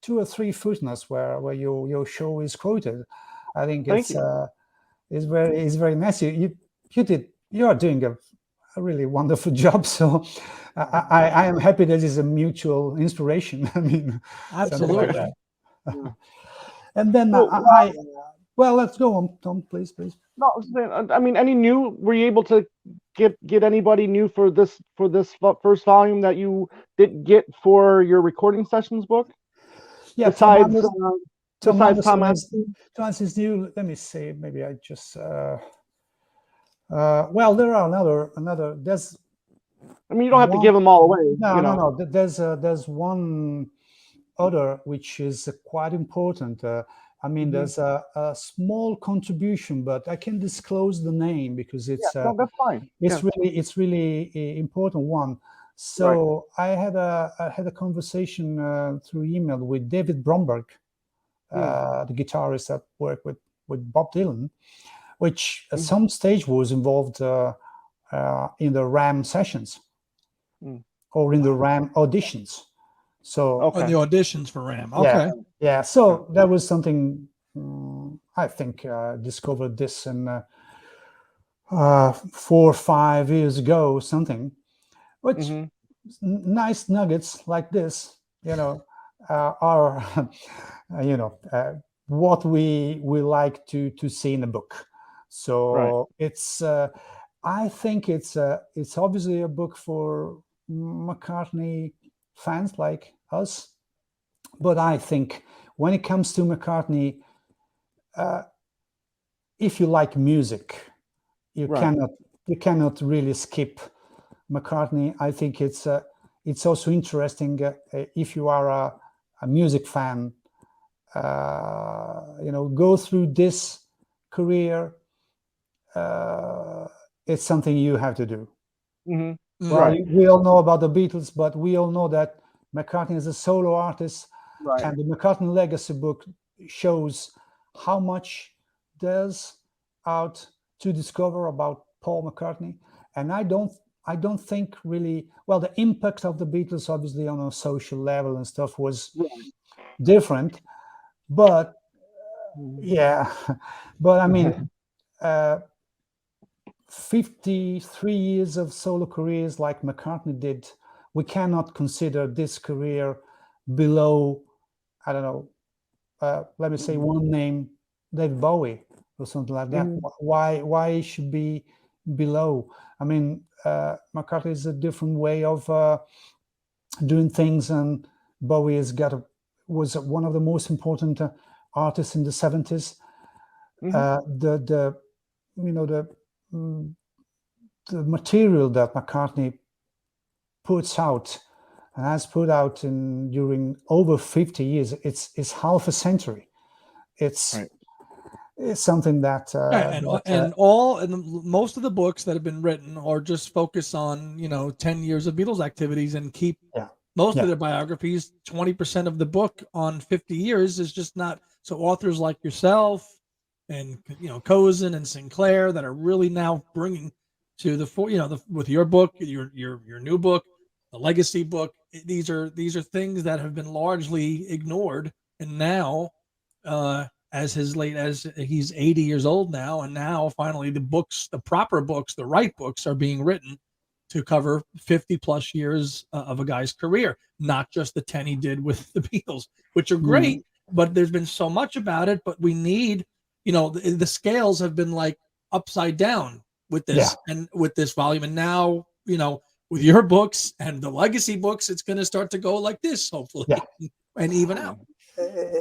two or three footnotes where your show is quoted. I think Thank it's very nice. You are doing a really wonderful job. So I am happy that is a mutual inspiration. I mean, something like Absolutely. that. And then well, let's go on, Tom, please. No, I mean, were you able to get anybody new for this first volume that you didn't get for your recording sessions book? Yeah, besides Tom Tom Anderson is new. Let me see. Maybe I just. Well, there are another. There's. I mean, you don't have to give them all away. No. There's one other which is quite important. I mean, there's a small contribution, but I can disclose the name because it's that's fine. It's really important one. So I had a conversation through email with David Bromberg, the guitarist that worked with Bob Dylan, which at some stage was involved in the Ram sessions or in the Ram auditions. So the auditions for Ram. Okay. Yeah. So that was something I think discovered this in 4 or 5 years ago, something. Which nice nuggets like this, are what we like to see in a book. So it's I think it's obviously a book for McCartney fans like us, but I think when it comes to McCartney, if you like music, you cannot really skip McCartney. I think it's also interesting if you are a music fan, go through this career. It's something you have to do. Well, we all know about the Beatles, but we all know that McCartney is a solo artist, and the McCartney Legacy book shows how much there's out to discover about Paul McCartney. And I don't think really, well, the impact of the Beatles, obviously on a social level and stuff, was different, but but I mean, 53 years of solo careers like McCartney did, we cannot consider this career below, I don't know, let me say one name, David Bowie or something like that. Why it should be below? I mean, McCartney is a different way of doing things, and Bowie was one of the most important artists in the 70s. The material that McCartney puts out and has put out during over 50 years, it's half a century. It's Right. it's something that most of the books that have been written are just focus on 10 years of Beatles activities and keep most of their biographies. 20% of the book on 50 years is just not. So authors like yourself and Cozen and Sinclair that are really now bringing to the with your book, your new book, the legacy book. These are things that have been largely ignored, and now as he's 80 years old now, and now finally the proper books, the right books are being written to cover 50 plus years of a guy's career, not just the 10 he did with the Beatles, which are great, but there's been so much about it. But we need, the scales have been like upside down with this and with this volume. And now, with your books and the legacy books, it's going to start to go like this, hopefully, and even out.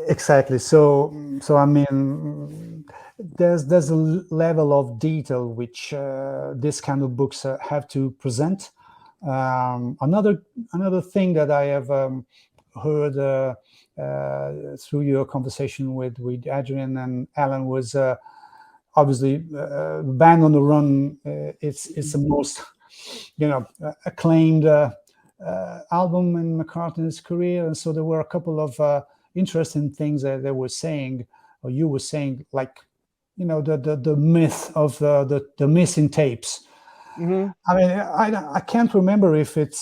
Exactly. So I mean, there's a level of detail which this kind of books have to present. Another thing that I have heard through your conversation with Adrian and Alan was obviously Band on the Run. It's the most acclaimed album in McCartney's career, and so there were a couple of interesting things that they were saying, or you were saying, like the myth of the missing tapes. Mm-hmm. I mean, I can't remember if it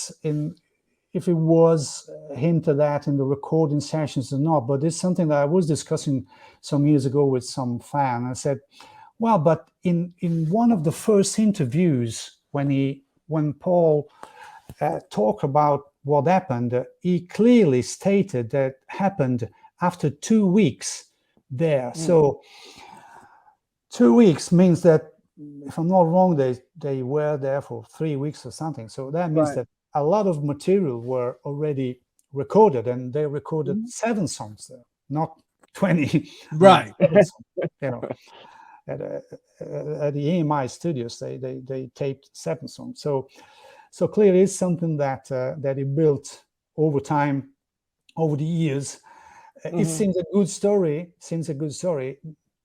was hinted at in the recording sessions or not, but it's something that I was discussing some years ago with some fan. I said, well, but in one of the first interviews when Paul talked about what happened, he clearly stated that happened after 2 weeks there. So 2 weeks means that, if I'm not wrong, they were there for 3 weeks or something. So that means that a lot of material were already recorded, and they recorded 7 songs there, not 20. Right. At the EMI studios, they taped 7 songs. So clearly, it's something that he built over time, over the years. It seems a good story.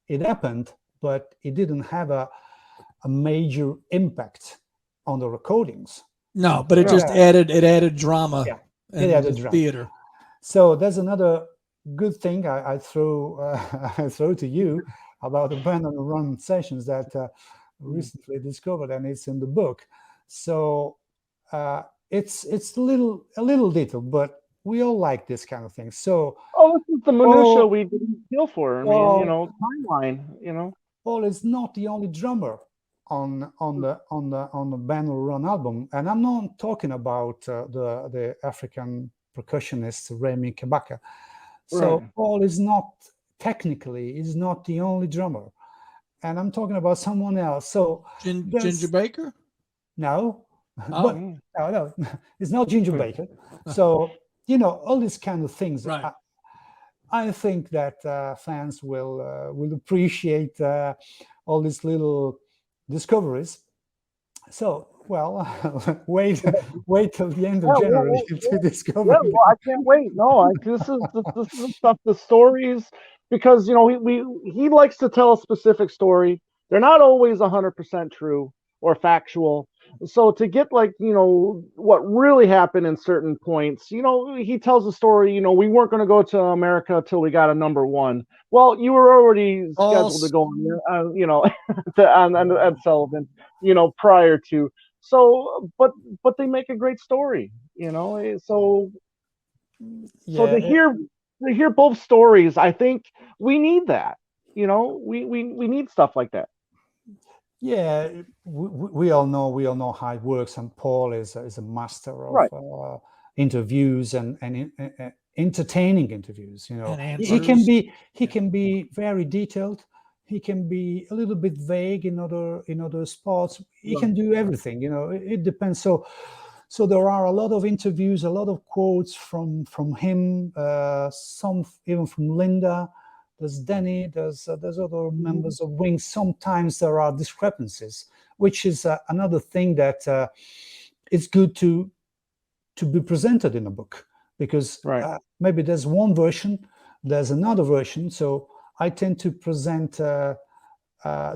It happened, but it didn't have a major impact on the recordings. No, but it just added drama. Yeah, it added drama. Theater. So there's another good thing I throw to you about the Band on the Run sessions that recently discovered, and it's in the book. So it's a little detail, but we all like this kind of thing. So this is the minutia we didn't feel for. I mean, timeline. Paul is not the only drummer on the Band on the Run album, and I'm not talking about the African percussionist Remy Kabaka. So Paul is not the only drummer, and I'm talking about someone else. So Ginger Baker? No. But no, it's not Ginger Baker. So all these kind of things. Right. I think that fans will appreciate all these little discoveries. So, wait till the end of January to discover. Yeah, well, I can't wait. No, this is stuff. The stories, because he likes to tell a specific story. They're not always 100% true or factual. So to get what really happened in certain points, he tells a story, we weren't going to go to America till we got a number 1. Well, you were already scheduled to go on, to Ed Sullivan, prior to. So, but they make a great story, so to hear both stories, I think we need that, we need stuff like that. Yeah, we all know how it works, and Paul is a master of interviews and entertaining interviews. He can be very detailed. He can be a little bit vague in other spots. He can do everything. It depends. So there are a lot of interviews, a lot of quotes from him. Some even from Linda. There's Danny, there's other members of Wings. Sometimes there are discrepancies, which is another thing that it's good to to be presented in a book, because maybe there's one version, there's another version. So I tend to present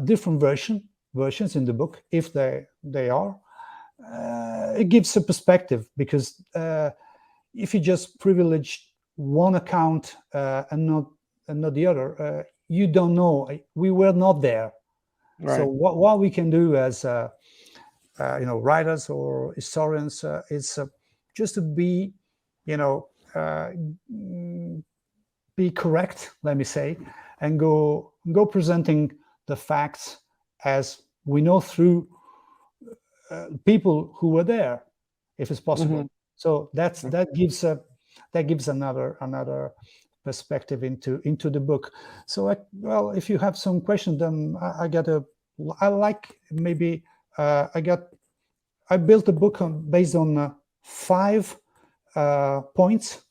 different versions in the book, if they are. It gives a perspective, because if you just privilege one account and not the other, you don't know. We were not there. So what we can do as writers or historians is just to be, be correct, let me say, and go presenting the facts as we know through people who were there, if it's possible. So that gives another perspective into the book. So if you have some questions, then I built a book based on 5 points.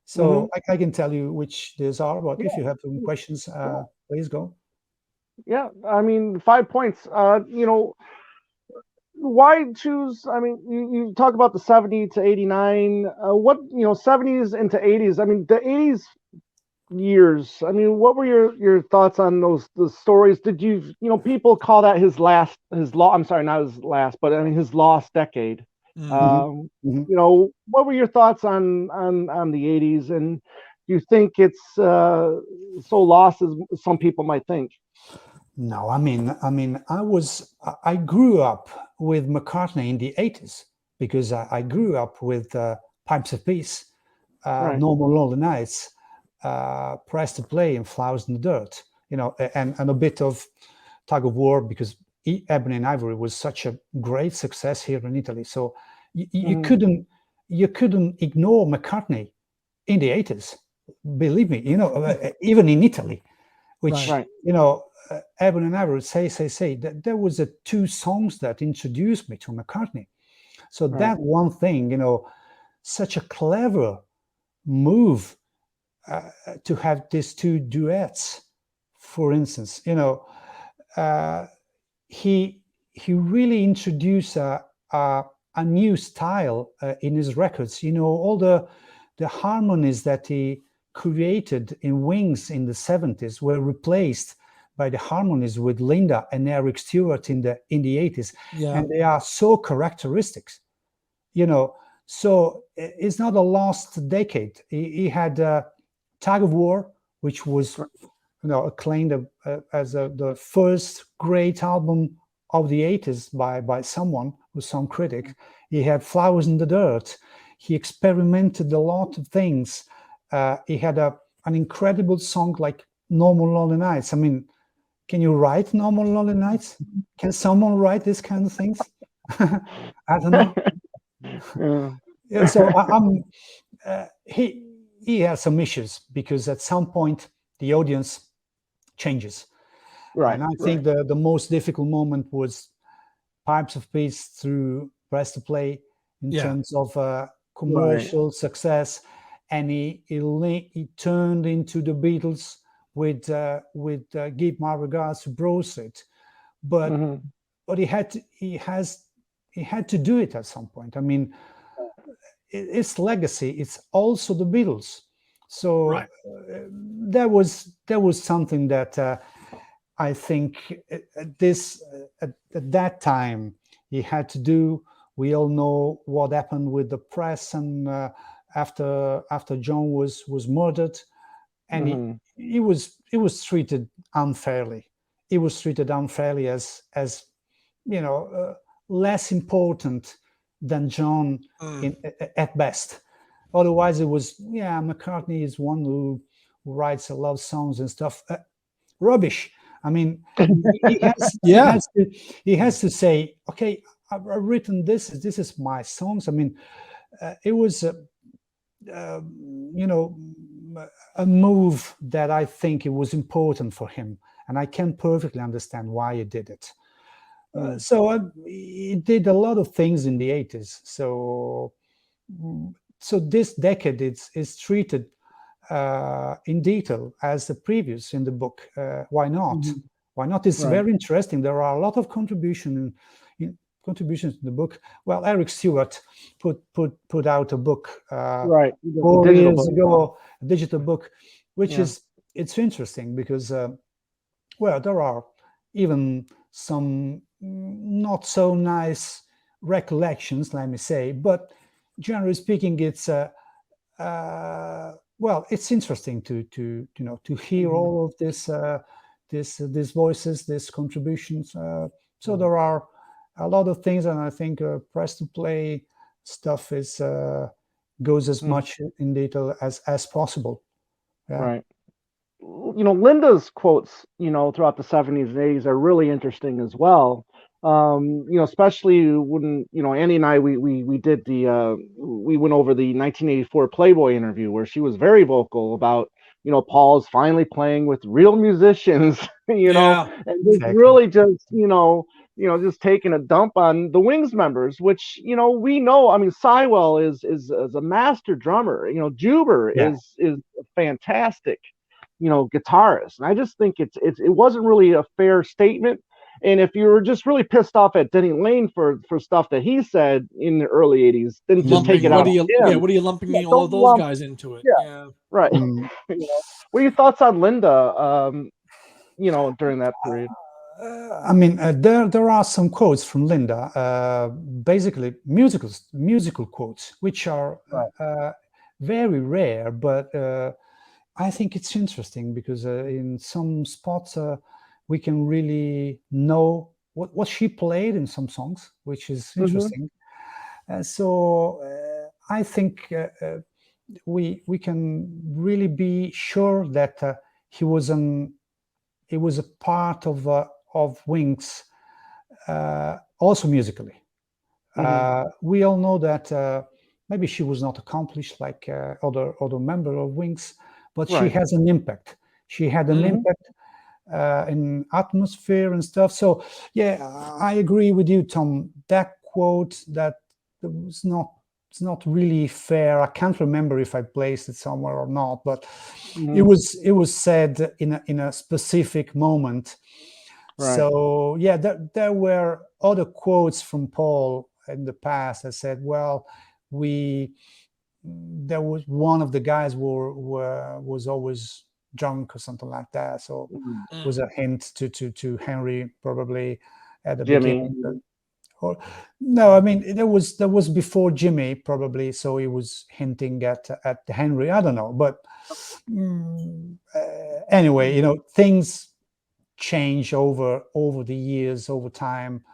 So I can tell you which these are, but if you have some questions, please go. Yeah, I mean, 5 points. Why choose? I mean, you talk about the 70 to 89. What 70s into 80s? I mean, the 80s years. I mean, what were your thoughts on the stories? Did people call that his lost decade? What were your thoughts on the 80s, and do you think it's so lost as some people might think? No, I mean, I grew up with McCartney in the 80s, because I grew up with Pipes of Peace, Normal Lonely Nights, Press to Play, and Flowers in the Dirt, and a bit of Tug of War, because Ebony and Ivory was such a great success here in Italy. So you couldn't ignore McCartney in the 80s. Believe me, even in Italy, which Ebony and Ivory, Say, that there was 2 songs that introduced me to McCartney. So that one thing, such a clever move to have these 2 duets, for instance. He really introduced a new style in his records. All the harmonies that he created in Wings in the 70s were replaced by the harmonies with Linda and Eric Stewart in the 80s, and they are so characteristic. So it's not a lost decade. He had Tug of War, which was acclaimed as the first great album of the 80s by some critic. He had Flowers in the Dirt. He experimented a lot of things. He had an incredible song like Normal Lonely Nights. I mean, can you write Normal Lonely Nights? Can someone write these kind of things? I don't know. So he has some issues, because at some point the audience changes. And I think the most difficult moment was Pipes of Peace through Press to Play in terms of commercial success, and he turned into the Beatles with Give My Regards to Broadstreet, but he had to do it at some point. I mean, its legacy, it's also the Beatles. So there was something that I think at that time he had to do. We all know what happened with the press, and after John was murdered, and he was treated unfairly. He was treated unfairly as less important than John at best. Otherwise, it was McCartney is one who writes a lot of songs and stuff. Rubbish. I mean, he has to say, okay, I've written this. This is my songs. I mean, it was a move that I think it was important for him, and I can perfectly understand why he did it. So he did a lot of things in the 80s. So this decade is treated in detail as the previous in the book. Why not? Why not? It's very interesting. There are a lot of contribution contributions to the book. Well, Eric Stewart put out a book Right. The 4 digital years book. ago, a digital book, which Yeah. it's interesting because well, there are even some not so nice recollections, let me say, but generally speaking, it's well, it's interesting to to hear all of these voices, these contributions. So there are a lot of things, and I think press to play stuff is goes as much in detail as possible. Yeah. Right. Linda's quotes, throughout the 70s and 80s are really interesting as well. Especially when, Annie and I, we did we went over the 1984 Playboy interview where she was very vocal about, Paul's finally playing with real musicians, Yeah. and just really just taking a dump on the Wings members, which, we know, I mean, Sywell is a master drummer, Juber Yeah. is fantastic, guitarist. And I just think it wasn't really a fair statement. And if you were just really pissed off at Denny Lane for stuff that he said in the early 80s, then just take it out on him. What are you lumping all of those lump guys into it? Yeah. Right. What are your thoughts on Linda, during that period? I mean, there are some quotes from Linda, basically musical quotes, which are very rare, but I think it's interesting because in some spots we can really know what she played in some songs, which is interesting. So I think we can really be sure that he was a part of Wings, also musically. We all know that maybe she was not accomplished like other member of Wings, but she has an impact. She had an impact in atmosphere and stuff. So yeah, I agree with you, Tom. That quote that was not. It's not really fair. I can't remember if I placed it somewhere or not, but it was said in a specific moment. Right. So yeah, there were other quotes from Paul in the past that said, "Well, there was one of the guys was always drunk or something like that." So it was a hint to Henry probably at the beginning. Or no, I mean that was before Jimmy probably, so he was hinting at Henry. I don't know, but anyway, things change over the years, over time.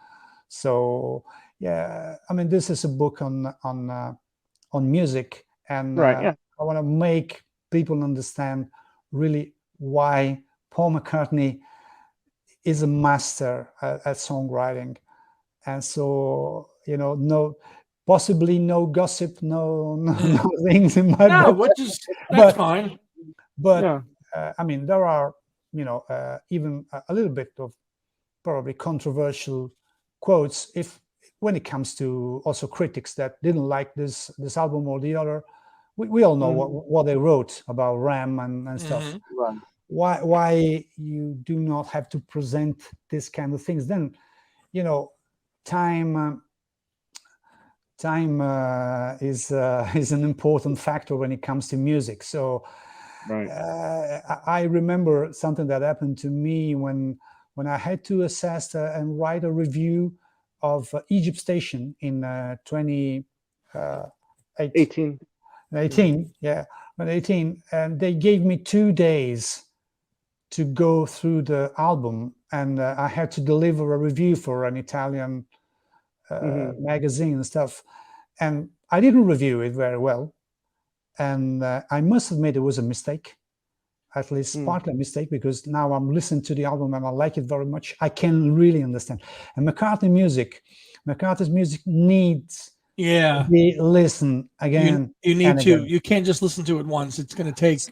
So yeah, I mean this is a book on music, and I want to make people understand really why Paul McCartney is a master at songwriting. And so, possibly no gossip, no things in my book. That's fine. But I mean, there are, even a little bit of probably controversial quotes when it comes to also critics that didn't like this album or the other. We all know what they wrote about Ram and stuff. Right. Why you do not have to present this kind of things? Then, time is an important factor when it comes to music. So I remember something that happened to me when I had to assess and write a review of Egypt Station in 2018. 18, yeah, 18, and they gave me 2 days to go through the album, and I had to deliver a review for an Italian magazine and stuff, and I didn't review it very well, and I must admit it was a mistake, at least partly a mistake, because now I'm listening to the album and I like it very much. I can really understand, and McCartney's music needs to be listened again. You need to. You can't just listen to it once. It's going to take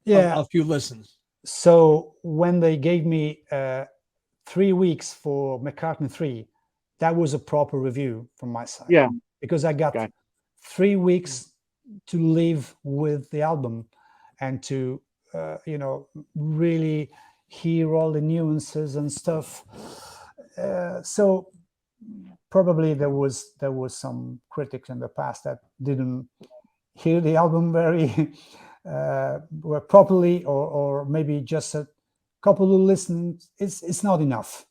a few listens. So when they gave me 3 weeks for McCartney III, that was a proper review from my side. Yeah. Because I got 3 weeks to live with the album and to, really hear all the nuances and stuff. So probably there was some critics in the past that didn't hear the album very were properly, or maybe just a couple of listenings. It's not enough.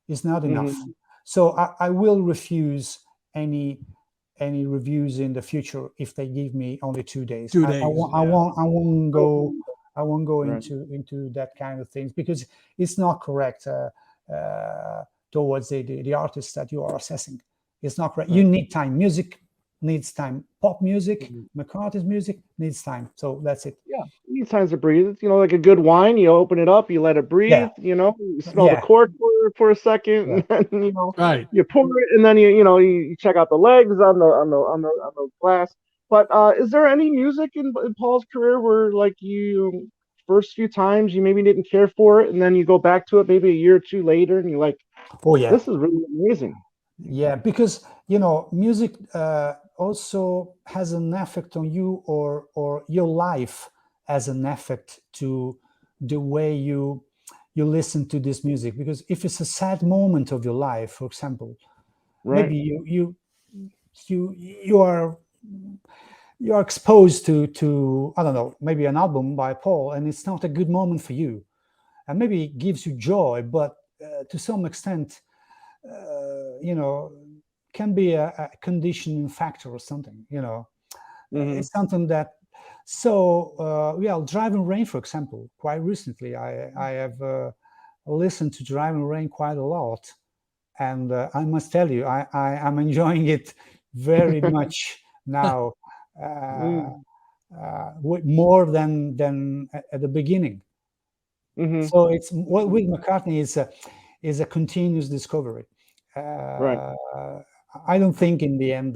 It's not enough. So I will refuse any reviews in the future if they give me only 2 days. I won't go Right. into that kind of things, because it's not correct towards the artists that you are assessing. It's not correct. Right. You need time. Music needs time. Pop music, McCartney's music needs time. So that's it. Yeah, it needs time to breathe. It's, like a good wine. You open it up, you let it breathe. Yeah. You smell the cork for a second, and then Right. you pour it, and then you check out the legs on the glass. But is there any music in Paul's career where, like, you first few times you maybe didn't care for it, and then you go back to it maybe a year or two later, and you're like, oh yeah, this is really amazing. Yeah, because music also has an effect on you, or your life has an effect to the way you listen to this music. Because if it's a sad moment of your life, for example, Right. maybe you are exposed to I don't know, maybe an album by Paul, and it's not a good moment for you, and maybe it gives you joy, but to some extent, can be a conditioning factor or something. It's something that. So Driving Rain, for example, quite recently, I have listened to Driving Rain quite a lot, and I must tell you, I'm enjoying it very much now, more than at the beginning. So it's what with McCartney is a continuous discovery. Right. I don't think in the end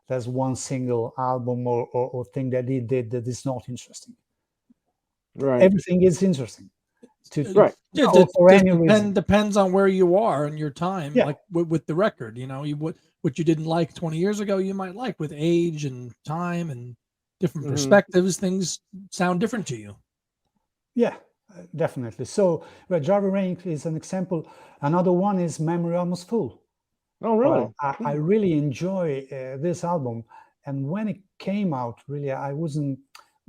there's one single album or thing that he did that is not interesting. Right. Everything is interesting. Right. For any reason. Depends on where you are in your time. Yeah. Like with the record, what you didn't like 20 years ago, you might like with age and time and different perspectives. Things sound different to you. Yeah, definitely. So Driving Rain is an example. Another one is Memory Almost Full. Oh, really? I really enjoy this album, and when it came out, really, I wasn't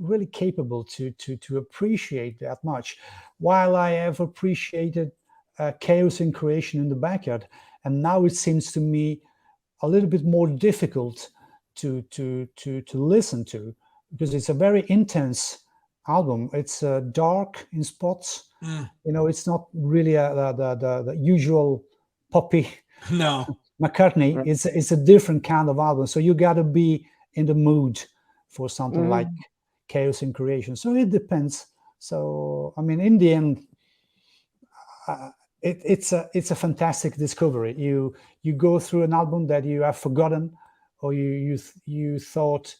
really capable to appreciate that much, while I have appreciated Chaos in Creation in the Backyard, and now it seems to me a little bit more difficult to listen to, because it's a very intense album. It's dark in spots. It's not really the usual poppy. No. McCartney, Right. it's a different kind of album. So you got to be in the mood for something like Chaos in Creation. So it depends. So, I mean, in the end, it's a fantastic discovery. You go through an album that you have forgotten, or you thought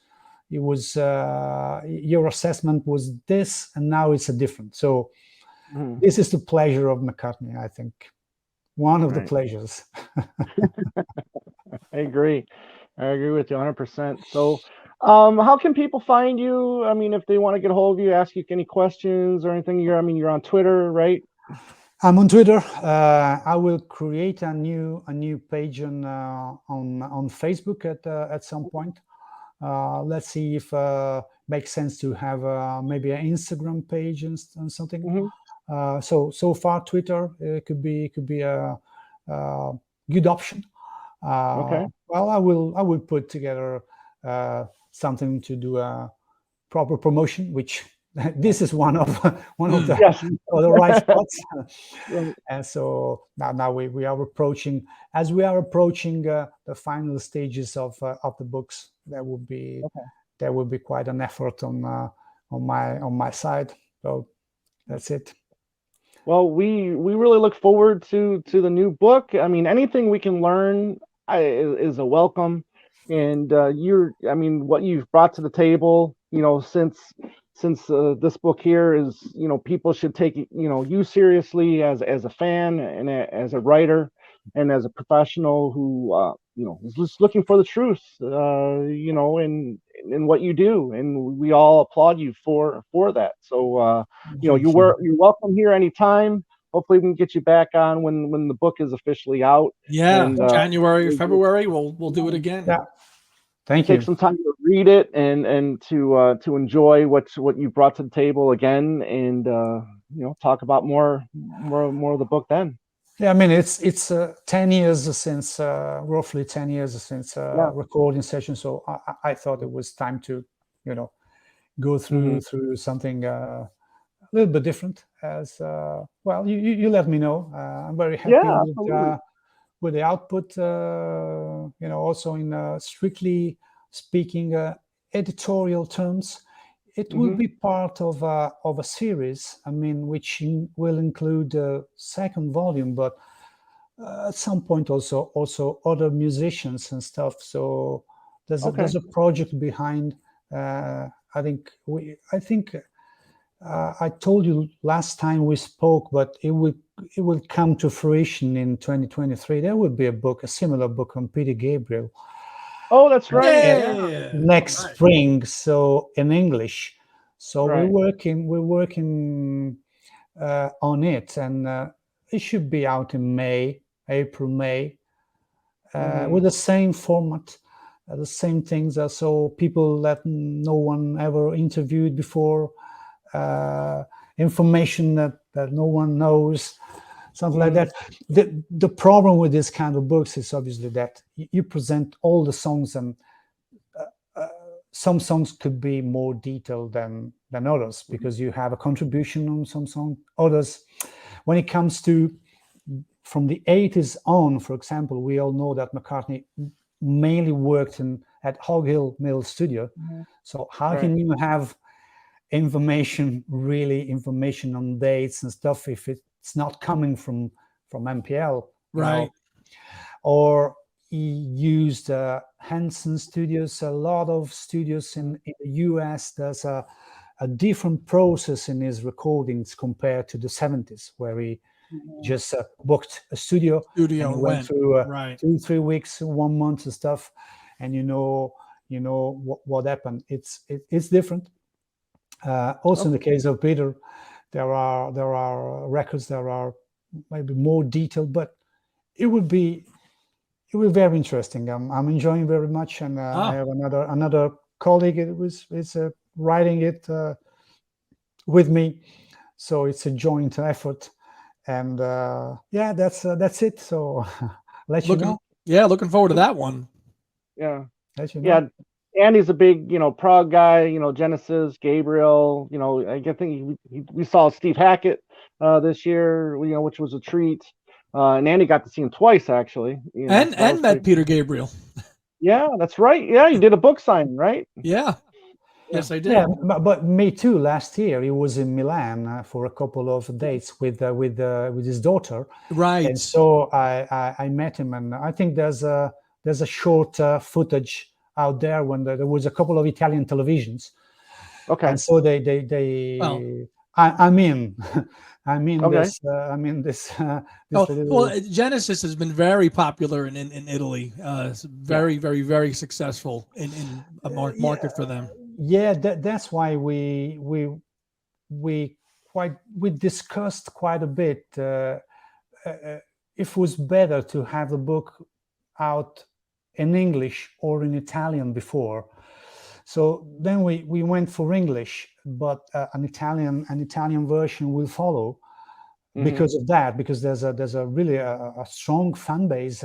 it was your assessment was this, and now it's a different. So this is the pleasure of McCartney, I think. One of the pleasures. I agree with you 100%. So how can people find you? I mean, if they want to get a hold of you, ask you any questions or anything, you're on Twitter, right? I'm on Twitter. I will create a new page on Facebook at some point. Let's see if makes sense to have maybe an Instagram page and something. So far, Twitter could be a good option. Okay. Well, I will put together something to do a proper promotion, which this is one of the right spots. And so now we are approaching, the final stages of the books. That would be quite an effort on my side. So that's it. Well, we really look forward to the new book. I mean, anything we can learn is a welcome. And what you've brought to the table, since this book here is, people should take you seriously as a fan and as a writer and as a professional who is just looking for the truth, in what you do, and we all applaud you for that. So you're welcome here anytime. hopefully we can get you back on when the book is officially out. Yeah, And, January, February, we'll do it again. Yeah. Thank take you. some time to read it and to enjoy what you brought to the table again, and talk about more of the book then. Yeah, I mean it's 10 years since roughly 10 years since recording session, so I thought it was time to go through something a little bit different. As well, you let me know. I'm very happy with the output. Also in strictly speaking editorial terms, it will be part of a series. I mean, which will include a second volume, but at some point also other musicians and stuff. So there's a project behind. I think I told you last time we spoke, but it will come to fruition in 2023. There will be a similar book on Peter Gabriel. Oh, that's right. Yeah. Next spring, so in English. So we're working on it, and it should be out in April, May, with the same format, the same things. So people that no one ever interviewed before, information that no one knows, something like that. The problem with this kind of books is obviously that you present all the songs, and some songs could be more detailed than others because you have a contribution on some song. Others, when it comes to from the 80s on, for example, we all know that McCartney mainly worked at Hog Hill Mill Studio. So how can you have information on dates and stuff if it's not coming from MPL, right? Or he used Hanson Studios. A lot of studios in the US, there's a different process in his recordings compared to the 70s, where he just booked a studio and went through 2-3 weeks, 1 month and stuff, and what happened. It's different. Also, in the case of Peter, there are records that are maybe more detailed, but it will be very interesting. I'm enjoying very much, and I have another colleague is writing it with me, so it's a joint effort, and that's it. So looking forward to that one. Yeah, let you know. Andy's a big, prog guy, Genesis, Gabriel, I think we saw Steve Hackett this year, which was a treat. And Andy got to see him twice, actually. And met Peter Gabriel. Yeah, that's right. Yeah, you did a book signing, right? Yeah. Yes, I did. Yeah, but me too. Last year, he was in Milan for a couple of dates with his daughter. Right. And so I met him, and I think there's a short footage out there when there was a couple of Italian televisions. Okay. And so Genesis has been very popular in Italy. Very, very, very successful in a market for them. Yeah, that's why we discussed quite a bit. It was better to have the book out in English or in Italian before. So then we went for English, but an Italian version will follow because of that, because there's a really a strong fan base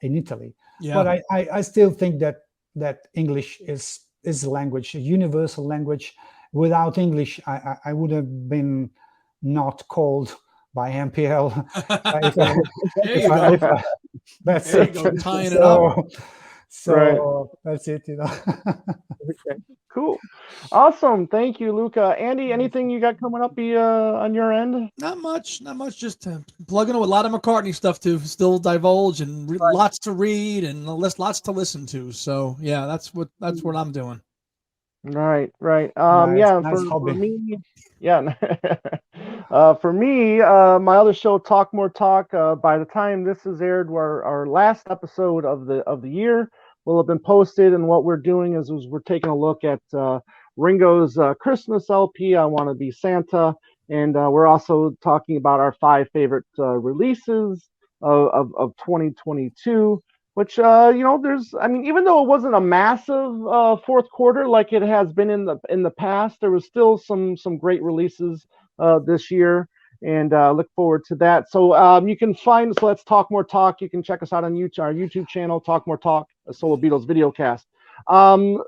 in Italy. Yeah. But I still think that English is a language, a universal language. Without English, I would have been not called by MPL. That's it. Tying it up. So that's it, Okay. Cool. Awesome. Thank you, Luca. Andy, anything you got coming up on your end? Not much. Just plugging in with a lot of McCartney stuff to still divulge, and lots to read and lots to listen to. So yeah, that's what I'm doing. Right. Nice For me, for me, my other show, Talk More Talk. By the time this is aired, our last episode of the year will have been posted, and what we're doing is we're taking a look at Ringo's Christmas LP, I Want to Be Santa, And we're also talking about our 5 favorite releases of 2022. Which there's, I mean, even though it wasn't a massive fourth quarter like it has been in the past, there was still some great releases this year, and look forward to that. So you can find, so let's talk more talk. You can check us out on YouTube, our YouTube channel, Talk More Talk, a Solo Beatles video cast. For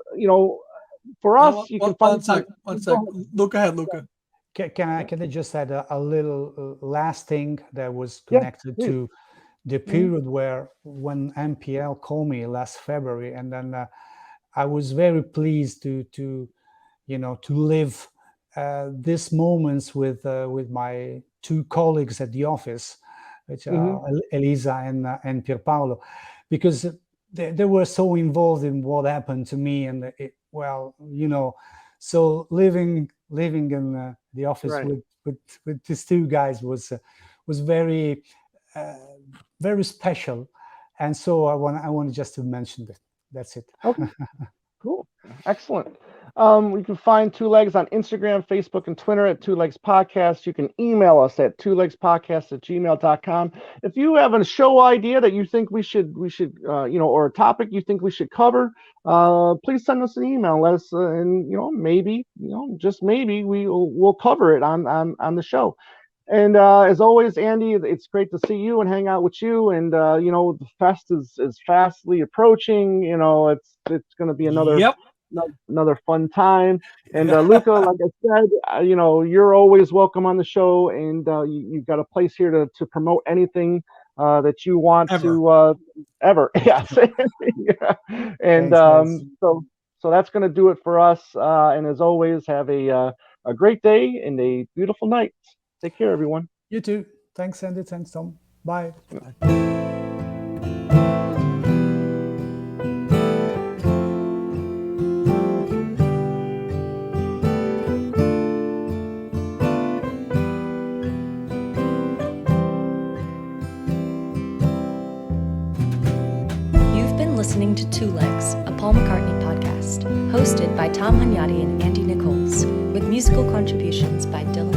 us, you can find. One sec. Look ahead, Luca. Can I just add a little last thing that was connected to the period when MPL called me last February, and then I was very pleased to live these moments with my 2 colleagues at the office, which Elisa and Pierpaolo, because they were so involved in what happened to me, and so living in the office with these 2 guys was very very special, and so I want just to mention that. That's it. Okay. Cool. Excellent. You can find Two Legs on Instagram, Facebook, and Twitter at Two Legs Podcast. You can email us at twolegspodcast@gmail.com. If you have a show idea that you think we should or a topic you think we should cover, please send us an email. Let us, and maybe, just maybe we'll cover it on the show. And as always, Andy, it's great to see you and hang out with you. And the fest is fastly approaching. It's going to be another fun time. And Luca, like I said, you're always welcome on the show, and you've got a place here to promote anything that you want to ever. Yes. Yeah. And so that's going to do it for us. And as always, have a great day and a beautiful night. Take care, everyone. You too. Thanks, Andy. Thanks, Tom. Bye. You've been listening to Two Legs, a Paul McCartney podcast, hosted by Tom Hunyadi and Andy Nichols, with musical contributions by Dylan